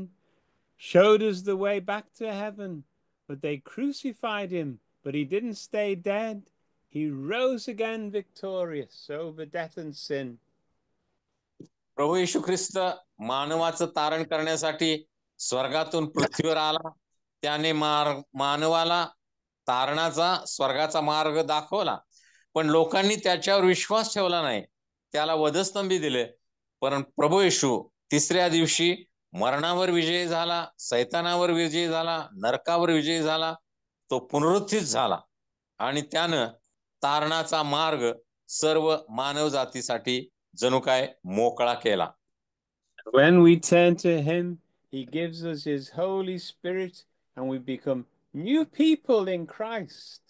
showed us the way back to heaven, but they crucified him. But he didn't stay dead. He rose again victorious over death and sin. प्रभू येशू ख्रिस्त मानवाचं तारण करण्यासाठी स्वर्गातून पृथ्वीवर आला. त्याने मानवाला तारणाचा स्वर्गाचा मार्ग दाखवला, पण लोकांनी त्याच्यावर विश्वास ठेवला नाही. त्याला वधस्तंभी दिले. परंतु प्रभू येशू तिसऱ्या दिवशी मरणावर विजयी झाला, सैतानावर विजयी झाला, नरकावर विजयी झाला. तो पुनरुत्थित झाला आणि त्यानं तारणाचा मार्ग सर्व मानव जातीसाठी जणू काय मोकळा केला. When we turn to him, he gives us his Holy Spirit and we become new people in Christ.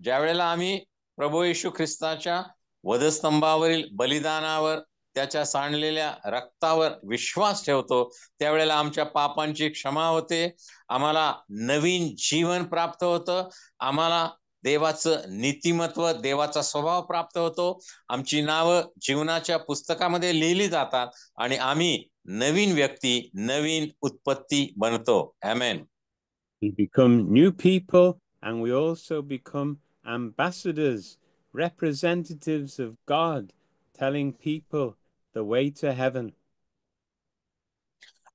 ज्या वेळेला आम्ही प्रभू येशू ख्रिस्ताच्या वधस्तंभावरील बलिदानावर, त्याच्या सांडलेल्या रक्तावर विश्वास ठेवतो, त्यावेळेला आमच्या पापांची क्षमा होते, आम्हाला नवीन जीवन प्राप्त होतं, आम्हाला देवाचं नीतिमत्व, देवाचा स्वभाव प्राप्त होतो, आमची नावं जीवनाच्या पुस्तकामध्ये लिहिली जातात आणि आम्ही नवीन व्यक्ती, नवीन उत्पत्ती बनतो. आमेन. We become new people and we also become ambassadors, representatives of God, telling people the way to heaven.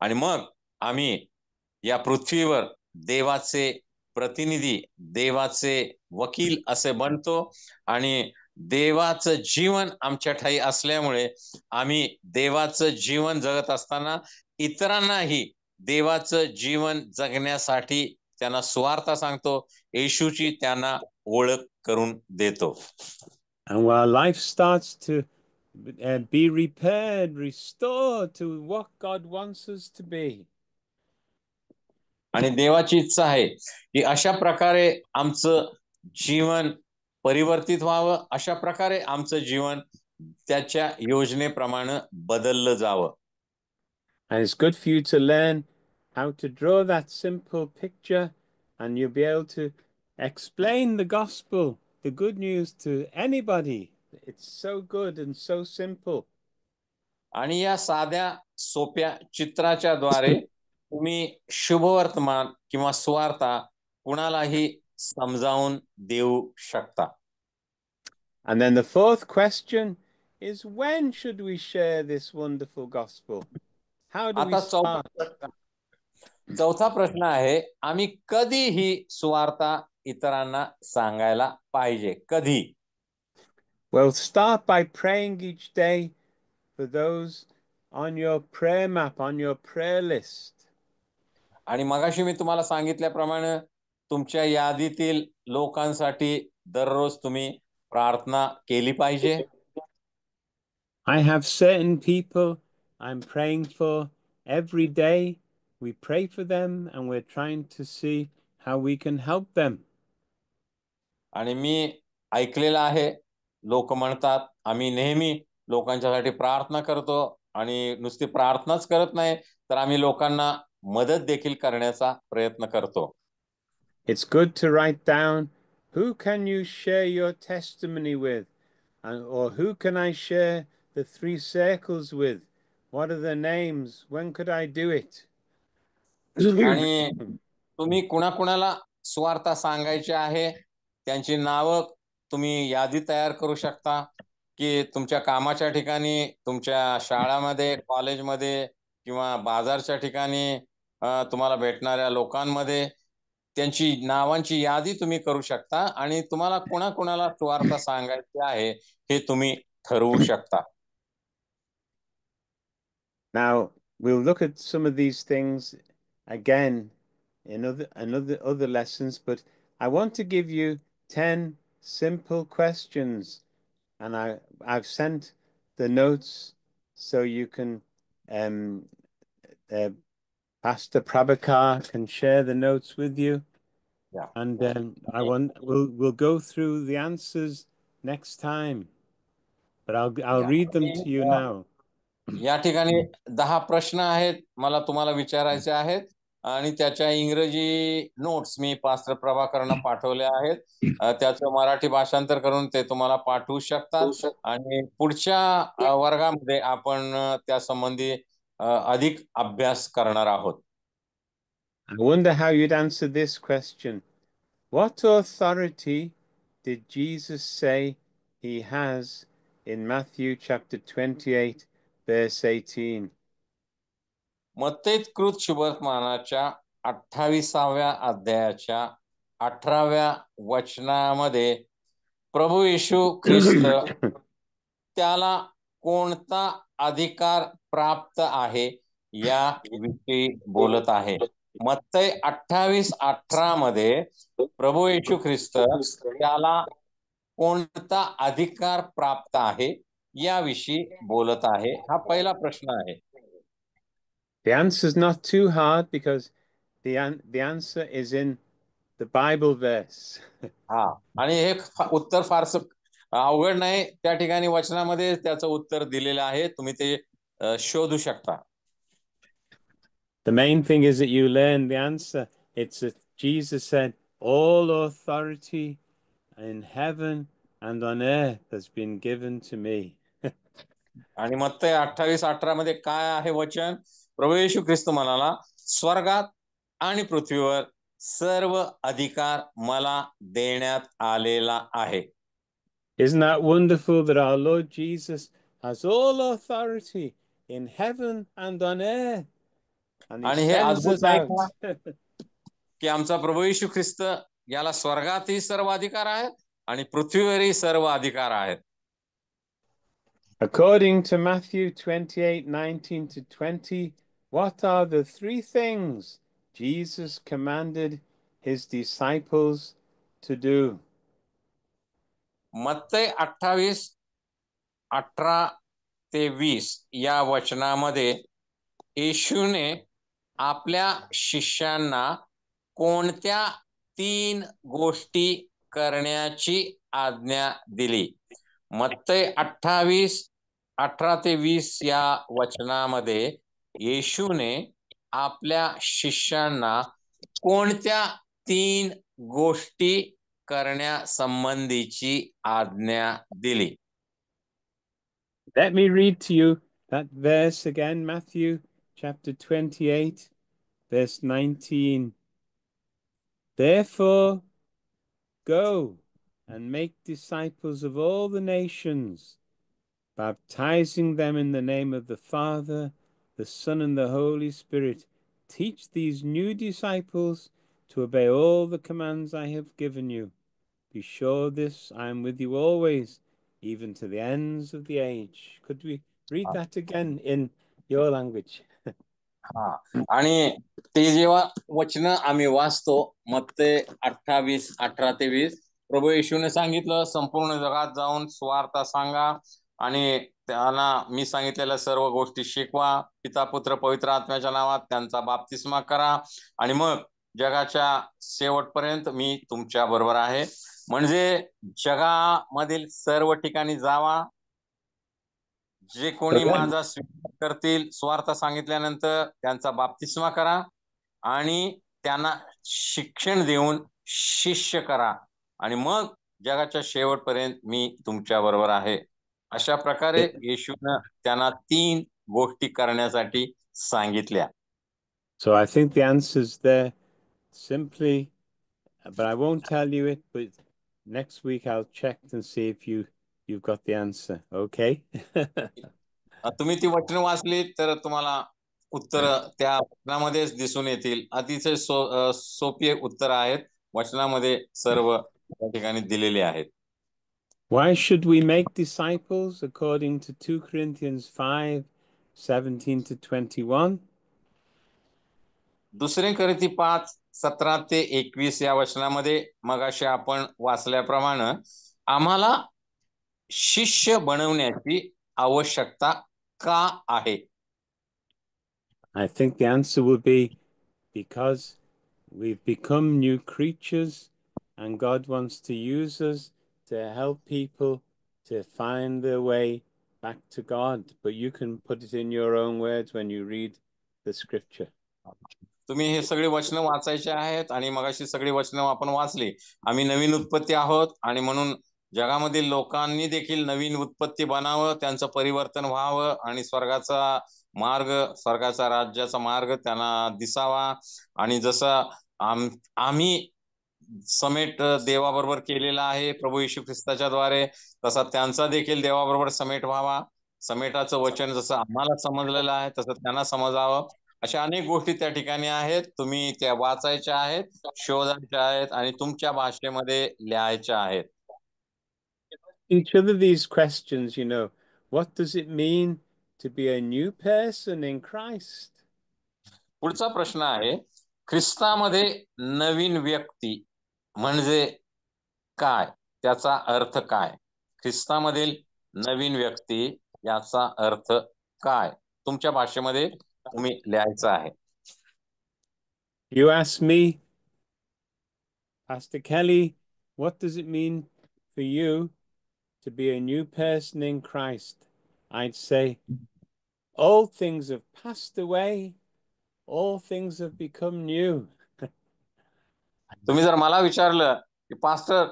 आणि मग आम्ही या पृथ्वीवर देवाचे प्रतिनिधी, देवाचे वकील असे बनतो आणि देवाचं जीवन आमच्या ठाई असल्यामुळे आम्ही देवाचं जीवन जगत असताना इतरांनाही देवाचं जीवन जगण्यासाठी त्यांना सुवार्ता सांगतो, येशूची त्यांना ओळख करून देतो. And our life starts to be repaired, restored to what God wants us to be. आणि देवाची इच्छा आहे की अशा प्रकारे आमचं जीवन परिवर्तित व्हावं, अशा प्रकारे आमचं जीवन त्याच्या योजनेप्रमाणे बदललं जावं. And it's good for you to learn how to draw that simple picture, and you'll be able to explain the gospel, the good news, to anybody. It's so good and so simple. आणि या साध्या सोप्या चित्राच्या द्वारे तुम्ही शुभवर्तमान किंवा सुवार्ता कुणालाही समजावून देऊ शकता. And then the fourth question is, when should we share this wonderful gospel? How do we आता start? चौथा प्रश्न आहे, आम्ही कधी ही सुवार्ता इतरांना सांगायला पाहिजे? कधी? Well, start by praying each day for those on your prayer map, on your prayer list. आणि मगाशी मी तुम्हाला सांगितल्याप्रमाणे तुमच्या यादीतील लोकांसाठी दररोज तुम्ही प्रार्थना केली पाहिजे. I have certain people I'm praying for every day. We pray for them and we're trying to see how we can help them. आणि मी ऐकलेलं आहे, लोक म्हणतात आम्ही नेहमी लोकांच्यासाठी प्रार्थना करतो आणि नुसती प्रार्थनाच करत नाही, तर आम्ही लोकांना मदत देखील करण्याचा प्रयत्न करतो. It's good to write down who can you share your testimony with, or who can I share the 3 circles with? What are their names? When could I do it? आणि तुम्ही कुणाकुणाला सुवार्ता सांगायची आहे, त्यांची नावं तुम्ही यादी तयार करू शकता, की तुमच्या कामाच्या ठिकाणी, तुमच्या शाळामध्ये, कॉलेजमध्ये किंवा बाजारच्या ठिकाणी तुम्हाला भेटणाऱ्या लोकांमध्ये त्यांची नावांची यादी तुम्ही करू शकता आणि तुम्हाला कुणाकुणाला सुवार्ता सांगायची आहे हे तुम्ही ठरवू शकता. Now, we'll look at some of these things again in other lessons, but I want to give you 10 simple questions, and I've sent the notes so you can Pastor Prabhakar can share the notes with you. Yeah. And we'll go through the answers next time, but I'll read them to you now. या ठिकाणी 10 प्रश्न आहेत, मला तुम्हाला विचारायचे आहेत आणि त्याच्या इंग्रजी नोट्स मी पास्टर प्रभाकरना पाठवले आहेत. त्याचं मराठी भाषांतर करून ते तुम्हाला पाठवू शकतात आणि पुढच्या वर्गामध्ये आपण त्या संबंधी अधिक अभ्यास करणार आहोत. I wonder how you'd answer this question. What authority did Jesus say he has in Matthew chapter 28, verse 18? मत्तेकृत शुभवर्तमानाच्या 28व्या अध्यायाच्या 18व्या वचनामध्ये प्रभू येशू ख्रिस्त त्याला कोणता अधिकार प्राप्त आहे या विषयी बोलत आहे. मत्तई 28:18 मध्ये प्रभू येशू ख्रिस्त त्याला कोणता अधिकार प्राप्त आहे याविषयी बोलत आहे. हा पहिला प्रश्न आहे. The answer is not too hard because the answer is in the Bible verse. हा, आणि हे उत्तर फारसं अवघड नाही. त्या ठिकाणी वचनामध्ये त्याचं उत्तर दिलेलं आहे. तुम्ही ते शोधू शकता. The main thing is that you learn the answer. It's that Jesus said, all authority in heaven and on earth has been given to me. आणि मत्तई 28:18 मध्ये काय आहे वचन? प्रभू येशू ख्रिस्त म्हणाला, स्वर्गात आणि पृथ्वीवर सर्व अधिकार मला देण्यात आलेला आहे. Isn't that wonderful that our Lord Jesus has all authority in heaven and on earth? And he आणि हे sends अद्भुत us नाही out. का की आमचा प्रभू येशू ख्रिस्त याला स्वर्गातही सर्व अधिकार आहेत आणि पृथ्वीवरही सर्व अधिकार आहेत. According to Matthew 28:19 to 20, what are the three things Jesus commanded his disciples to do? मत्तई 28:18 ते 20 या वचनामध्ये येशूने आपल्या शिष्यांना कोणत्या 3 गोष्टी करण्याची आज्ञा दिली. मत्तई 28:18 ते 20 या वचनामध्ये येशूने आपल्या शिष्यांना कोणत्या 3 गोष्टी करण्यासंबंधीची आज्ञा दिली. Let me read to you that verse again, Matthew chapter 28, verse 19. Therefore, go and make disciples of all the nations, baptizing them in the name of the Father, the Son, and the Holy Spirit. Teach these new disciples to obey all the commands I have given you. Be sure this, I am with you always, even to the ends of the age. Could we read that again in your language? हा, आणि ते जेव्हा वचन आम्ही वाचतो मत्तई 28:18 ते 20, प्रभू येशूने सांगितलं, संपूर्ण जगात जाऊन सुवार्ता सांगा आणि त्यांना मी सांगितलेल्या सर्व गोष्टी शिकवा. पिता पुत्र पवित्र आत्म्याच्या नावात त्यांचा बाप्तिस्मा करा आणि मग जगाच्या शेवटपर्यंत मी तुमच्या बरोबर आहे. म्हणजे जगामधील सर्व ठिकाणी जावा. जे कोणी माझा स्वीकार करतील, स्वार्थ सांगितल्यानंतर त्यांचा बाप्तिस्मा करा आणि त्यांना शिक्षण देऊन शिष्य करा आणि मग जगाच्या शेवटपर्यंत मी तुमच्या बरोबर आहे. अशा प्रकारे येशूने त्यांना 3 गोष्टी करण्यासाठी सांगितल्या. So I think the answer's there simply, but I won't tell you it, but next week I'll check and see if you've got the answer. Okay? तुम्ही ती वचन वाचली तर तुम्हाला उत्तर त्या वचनामध्येच दिसून येतील. अतिशय सोपी उत्तर आहेत. वचनामध्ये सर्व त्या ठिकाणी दिलेले आहेत. Why should we make disciples according to 2 Corinthians 5:17 to 21? दुसरे कोरिंथी 5:17 ते 21 या वचनामध्ये मगाशी आपण वाचल्याप्रमाणे आम्हाला शिष्य बनवण्याची आवश्यकता का आहे? I think the answer would be because we've become new creatures and God wants to use us to help people to find their way back to God. But you can put it in your own words when you read the scripture. तुम्ही हे सगळे वचन वाचायचे आहेत आणि मगाशी सगळी वचन आपण वाचली. आम्ही नवीन उत्पत्ती आहोत आणि म्हणून जगामधील लोकांनी देखील नवीन उत्पत्ती बनावं, त्यांचं परिवर्तन व्हावं आणि स्वर्गाचा मार्ग, स्वर्गाचा राज्याचा मार्ग त्यांना दिसावा. आणि जसं आम्ही समेट देवाबरोबर केलेला आहे प्रभू येशू ख्रिस्ताच्या द्वारे, तसा त्यांचा देखील देवाबरोबर समेट व्हावा. समेटाचं वचन जसं आम्हाला समजलेलं आहे तसं त्यांना समजावं. अशा अनेक गोष्टी त्या ठिकाणी आहेत. तुम्ही त्या वाचायच्या आहेत, शोधायच्या आहेत आणि तुमच्या भाषेमध्ये लिहायच्या आहेत. Each other these questions, what does it mean to be a new person in Christ? पुढचा प्रश्न आहे, ख्रिस्तामध्ये नवीन व्यक्ती म्हणजे काय, त्याचा अर्थ काय? ख्रिस्तामधील नवीन व्यक्ती याचा अर्थ काय? तुमच्या भाषेमध्ये तुम्ही लिहायचं आहे. You ask me, Pastor Kelly, what does it mean for you to be a new person in Christ? I'd say, all things have passed away, all things have become new. तुम्ही जर मला विचारलं की पास्टर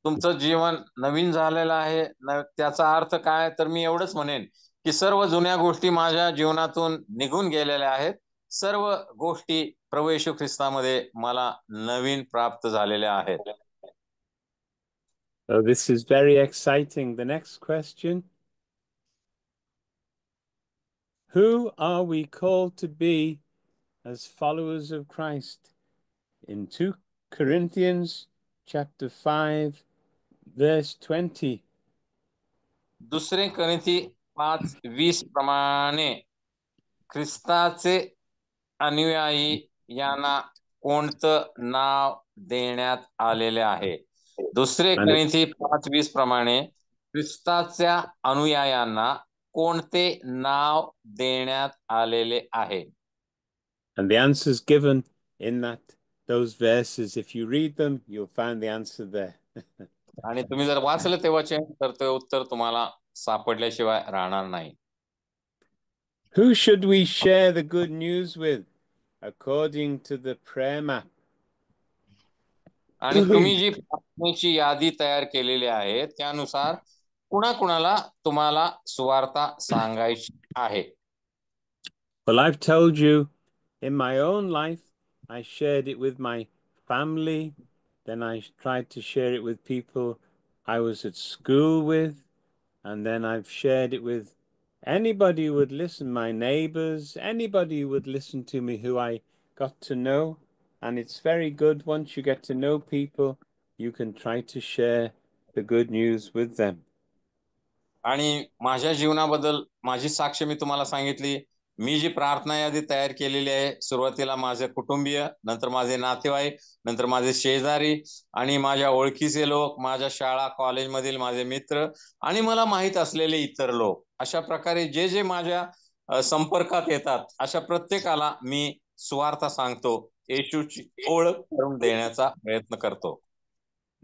तुमचं जीवन नवीन झालेलं आहे, त्याचा अर्थ काय, तर मी एवढंच म्हणेन की सर्व जुन्या गोष्टी माझ्या जीवनातून निघून गेलेल्या आहेत. सर्व गोष्टी प्रभू येशू ख्रिस्तामध्ये मला नवीन प्राप्त झालेल्या आहेत. So this is very exciting. The next question. Who are we called to be as followers of Christ? In 2 Corinthians chapter 5, verse 20. दुसरे कोरिंथी 5:20 प्रमाणे ख्रिस्ताचे अनुयायी यांना कोणतं नाव देण्यात आलेले आहे? दुसरे कोरिंथी 5:20 प्रमाणे ख्रिस्ताच्या अनुयायांना कोणते नाव देण्यात आलेले आहे? And the answer is given in those verses. If you read them, you'll find the answer there. आणि तुम्ही जर वाचलं ते वचन तर ते उत्तर तुम्हाला सापडल्याशिवाय राहणार नाही. Who should we share the good news with according to the prayer map? आणि तुम्ही जी प्रार्थनेची यादी तयार केलेली आहे त्यानुसार कुणाकुणाला तुम्हाला सुवार्ता सांगायची आहे? Well, I've told you in my own life, I shared it with my family. Then I tried to share it with people I was at school with. And then I've shared it with anybody who would listen, my neighbors, anybody who would listen to me who I got to know. And it's very good once you get to know people, you can try to share the good news with them. आणि माझ्या जीवनाबद्दल माझी साक्ष मी तुम्हाला सांगितली. मी जी प्रार्थना यादी तयार केलेली आहे, सुरुवातीला माझे कुटुंबीय, नंतर माझे नातेवाईक, नंतर माझे शेजारी आणि माझ्या ओळखीचे लोक, माझ्या शाळा कॉलेजमधील माझे मित्र आणि मला माहित असलेले इतर लोक, अशा प्रकारे जे जे माझ्या संपर्कात येतात अशा प्रत्येकाला मी सुवार्ता सांगतो, येशूची ओळख करून देण्याचा प्रयत्न करतो.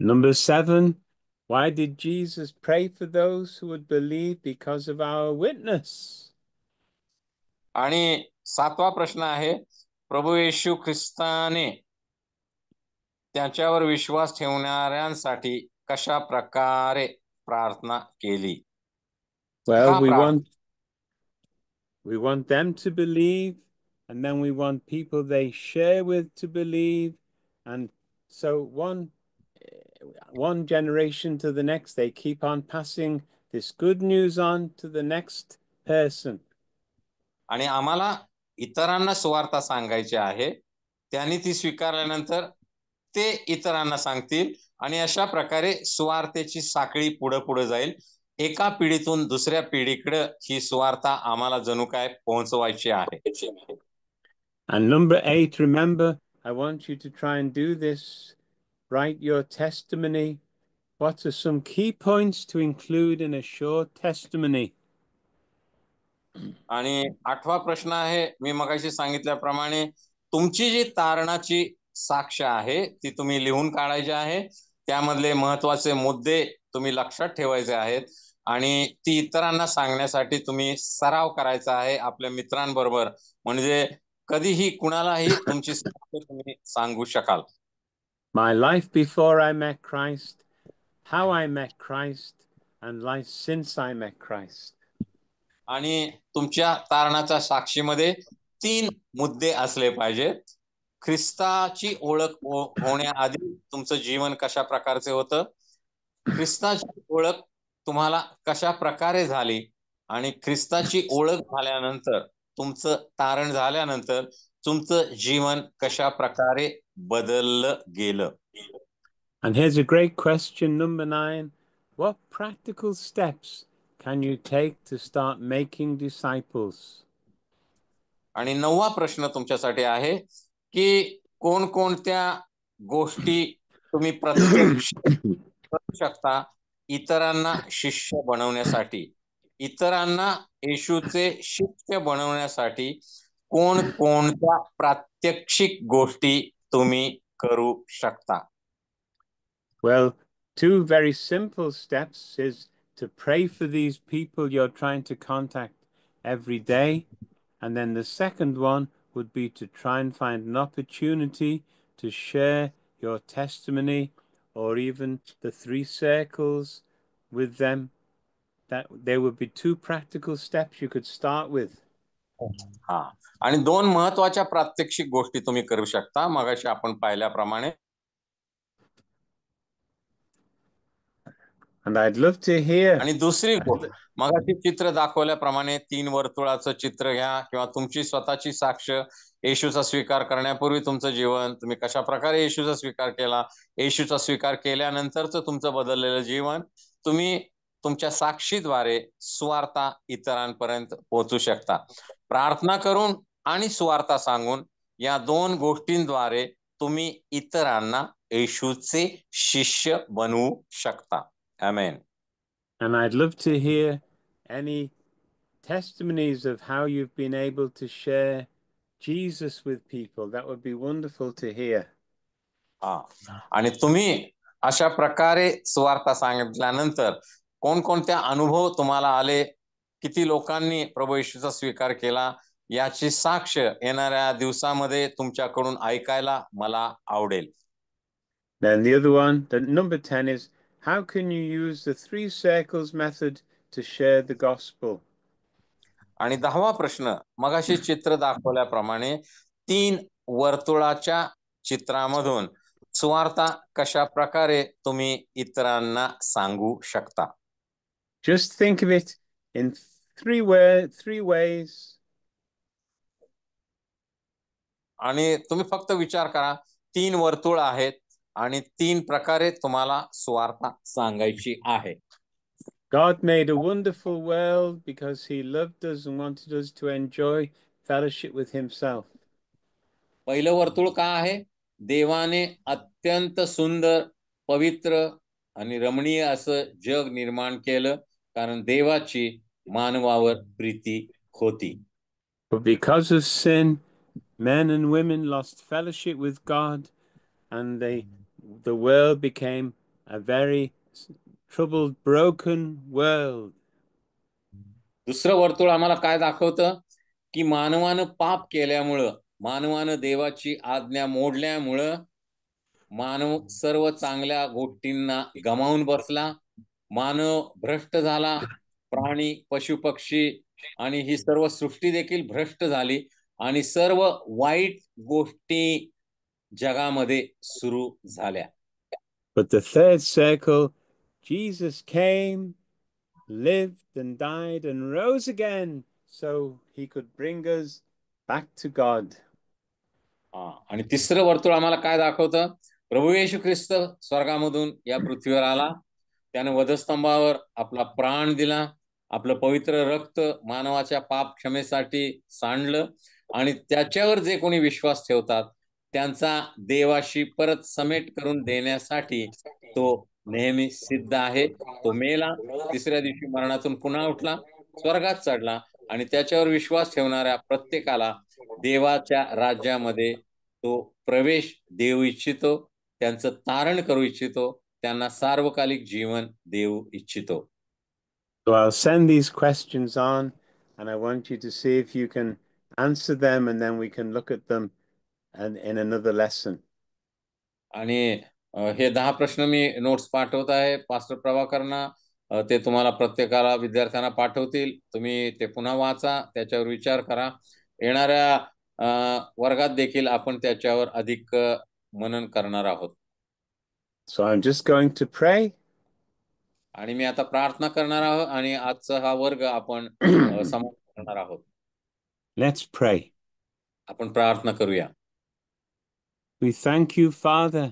Number 7, why did Jesus pray for those who would believe? Because of our witness. आणि 7वा प्रश्न आहे, प्रभू येशू ख्रिस्ताने त्याच्यावर विश्वास ठेवणाऱ्यांसाठी कशा प्रकारे प्रार्थना केली? Well, we want them to believe, and then we want people they share with to believe, and so one generation to the next, they keep on passing this good news on to the next person. आणि आम्हाला इतरांना सुवार्ता सांगायची आहे, त्यांनी ती स्वीकारल्यानंतर ते इतरांना सांगतील आणि अशा प्रकारे सुवार्तेची साखळी पुढे पुढे जाईल. एका पिढीतून दुसऱ्या पिढीकडे ही सुवार्ता आम्हाला जणू काय पोहोचवायची आहे. And number 8, remember, I want you to try and do this. Write your testimony. What are some key points to include in a short testimony? आणि 8वा प्रश्न आहे, मी मगाशी सांगितल्याप्रमाणे तुमची जी तारणाची साक्ष आहे ती तुम्ही लिहून काढायची आहे. त्यामधले महत्त्वाचे मुद्दे तुम्ही लक्षात ठेवायचे आहेत आणि ती इतरांना सांगण्यासाठी तुम्ही सराव करायचा आहे आपल्या मित्रांबरोबर, म्हणजे कधीही कुणालाही तुमची साक्ष तुम्ही सांगू शकाल. My life before I met Christ how I met Christ and life since I met Christ. आणि तुमच्या तारणाच्या साक्षीमध्ये 3 मुद्दे असले पाहिजेत. ख्रिस्ताची ओळख होण्याआधी तुमचं जीवन कशा प्रकारचे होतं, ख्रिस्ताची ओळख तुम्हाला कशा प्रकारे झाली आणि ख्रिस्ताची ओळख झाल्यानंतर तुमचं तारण झाल्यानंतर तुमचं जीवन कशा प्रकारे बदललं गेलं. And here's a great question, number 9. What practical steps can you take to start making disciples? आणि 9वा प्रश्न तुमच्यासाठी आहे की कोणकोणत्या गोष्टी तुम्ही प्रत्यक्ष करू शकता इतरांना शिष्य बनवण्यासाठी, इतरांना येशूचे शिष्य बनवण्यासाठी कोणकोणत्या प्रात्यक्षिक गोष्टी तुम्ही करू शकता. Well, two very simple steps is to pray for these people you're trying to contact every day. And then the second one would be to try and find an opportunity to share your testimony or even the 3 circles with them. That there would be 2 practical steps you could start with. हा, आणि 2 महत्वाच्या प्रात्यक्षिक गोष्टी तुम्ही करू शकता मगाशी आपण पाहिल्याप्रमाणे. And I'd love to hear. आणि दुसरी गोष्ट, मगाशी चित्र दाखवल्याप्रमाणे 3 वर्तुळाचं चित्र घ्या किंवा तुमची स्वतःची साक्ष येशूचा स्वीकार करण्यापूर्वी तुमचं जीवन, तुम्ही कशा प्रकारे येशूचा स्वीकार केला, येशूचा स्वीकार केल्यानंतरचं तुमचं बदललेलं जीवन, तुम्ही तुमच्या साक्षीद्वारे सुवार्ता इतरांपर्यंत पोहोचू शकता. प्रार्थना करून आणि सुवार्ता सांगून या 2 गोष्टींद्वारे तुम्ही इतरांना येशूचे शिष्य बनवू शकता. आमेन. And I'd love to hear any testimonies of how you've been able to share Jesus with people. That would be wonderful to hear. आणि तुम्ही अशा प्रकारे सुवार्ता सांगितल्यानंतर कोणकोणत्या अनुभव तुम्हाला आले, किती लोकांनी प्रभू येशूचा स्वीकार केला, याची साक्ष येणाऱ्या दिवसामध्ये तुमच्याकडून ऐकायला मला आवडेल. Then the other one, the number 10 is, how can you use the 3 circles method to share the gospel? आणि 10वा प्रश्न, मगाशी चित्र दाखवल्याप्रमाणे 3 वर्तुळाच्या चित्रामधून सुवार्ता कशा प्रकारे तुम्ही इतरांना सांगू शकता. Just think of it in 3 ways. आणि तुम्ही फक्त विचार करा, 3 वर्तुळ आहेत आणि 3 प्रकारे तुम्हाला सुवार्ता सांगायची आहे. God made a wonderful world because he loved us and wanted us to enjoy fellowship with himself. पहिलं वर्तुळ काय आहे? देवाने अत्यंत सुंदर, पवित्र आणि रमणीय असं जग निर्माण केलं कारण देवाची मानवावर प्रीती होती. But because of sin, men and women lost fellowship with God, and the world became a very troubled, broken world. दुसरं वर्तुळ आम्हाला काय दाखवतं की मानवानं पाप केल्यामुळं, मानवानं देवाची आज्ञा मोडल्यामुळं मानव सर्व चांगल्या गोष्टींना गमावून बसला, मानव भ्रष्ट झाला, प्राणी, पशु, पक्षी आणि ही सर्व सृष्टी देखील भ्रष्ट झाली आणि सर्व वाईट गोष्टी जगामध्ये सुरू झाल्या. But the third circle, Jesus came, lived and died and rose again so he could bring us back to God. आणि तिसरं वर्तुळ आम्हाला काय दाखवतं? प्रभू येशू ख्रिस्त स्वर्गामधून या पृथ्वीवर आला, त्याने वधस्तंभावर आपला प्राण दिला, आपलं पवित्र रक्त मानवाच्या पाप क्षमेसाठी सांडलं आणि त्याच्यावर जे कोणी विश्वास ठेवतात त्यांचा देवाशी परत समेट करून देण्यासाठी तो नेहमी सिद्ध आहे. तो मेला, 3ऱ्या दिवशी मरणातून पुन्हा उठला, स्वर्गात चढला आणि त्याच्यावर विश्वास ठेवणाऱ्या प्रत्येकाला देवाच्या राज्यामध्ये तो प्रवेश देऊ इच्छितो, त्यांचं तारण करू इच्छितो, त्यांना सार्वकालिक जीवन देऊ इच्छितो. So I'll send these questions on and I want you to see if you can answer them and then we can look at them and in another lesson. आणि हे 10 प्रश्न मी नोट्स पाठवत आहे पास्टर प्रभाकरना. ते तुम्हाला प्रत्येकाला विद्यार्थ्यांना पाठवतील. तुम्ही ते पुन्हा वाचा, त्याच्यावर विचार करा. येणाऱ्या वर्गात देखील आपण त्याच्यावर अधिक मनन करणार आहोत. So I'm just going to pray. आणि मी आता प्रार्थना करणार आहोत आणि आजचा हा वर्ग आपण समाप्त करणार आहोत. Let's pray. आपण प्रार्थना करूया. We thank you, Father.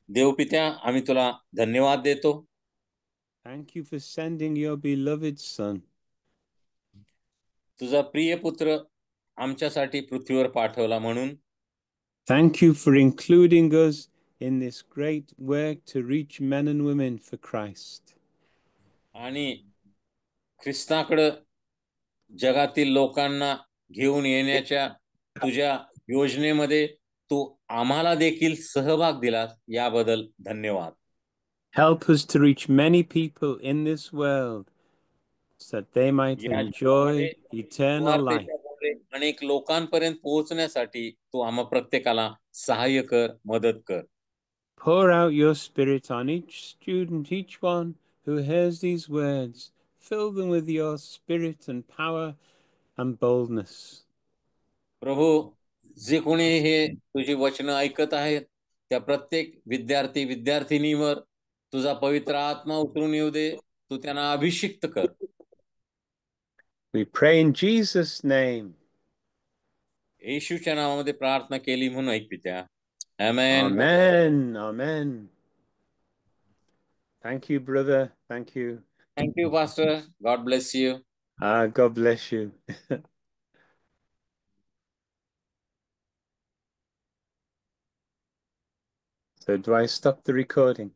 देवपित्या, आम्ही तुला धन्यवाद देतो. Thank you for sending your beloved Son. तुझा प्रिय पुत्र आमच्यासाठी पृथ्वीवर पाठवला म्हणून. Thank you for including us in this great work to reach men and women for Christ. आणि ख्रिस्ताकडे जगातील लोकांना घेऊन येण्याच्या तुझ्या योजनेमध्ये तू आम्हाला देखील सहभाग दिलास, याबद्दल धन्यवाद. Help us to reach many people in this world so that they might या enjoy जगामध्ये eternal life. सुवार्तेच्यामुळे अनेक लोकांपर्यंत पोहोचण्यासाठी तू आम्हा प्रत्येकाला सहाय्य कर, मदत कर. Pour out your Spirit on each student, each one who hears these words. Fill them with your Spirit and power and boldness. प्रभू, जे कोणी हे तुझी वचनं ऐकत आहेत त्या प्रत्येक विद्यार्थी विद्यार्थिनीवर तुझा पवित्र आत्मा उतरून येऊ दे. तू त्यांना अभिषिक्त कर. We pray in Jesus' name. येशूच्या नावामध्ये प्रार्थना केली म्हणून ऐक पित्या. आमेन. Amen. Amen. Thank you, brother. Thank you. Thank you, Pastor. God bless you. God bless you. So do I stop the recording?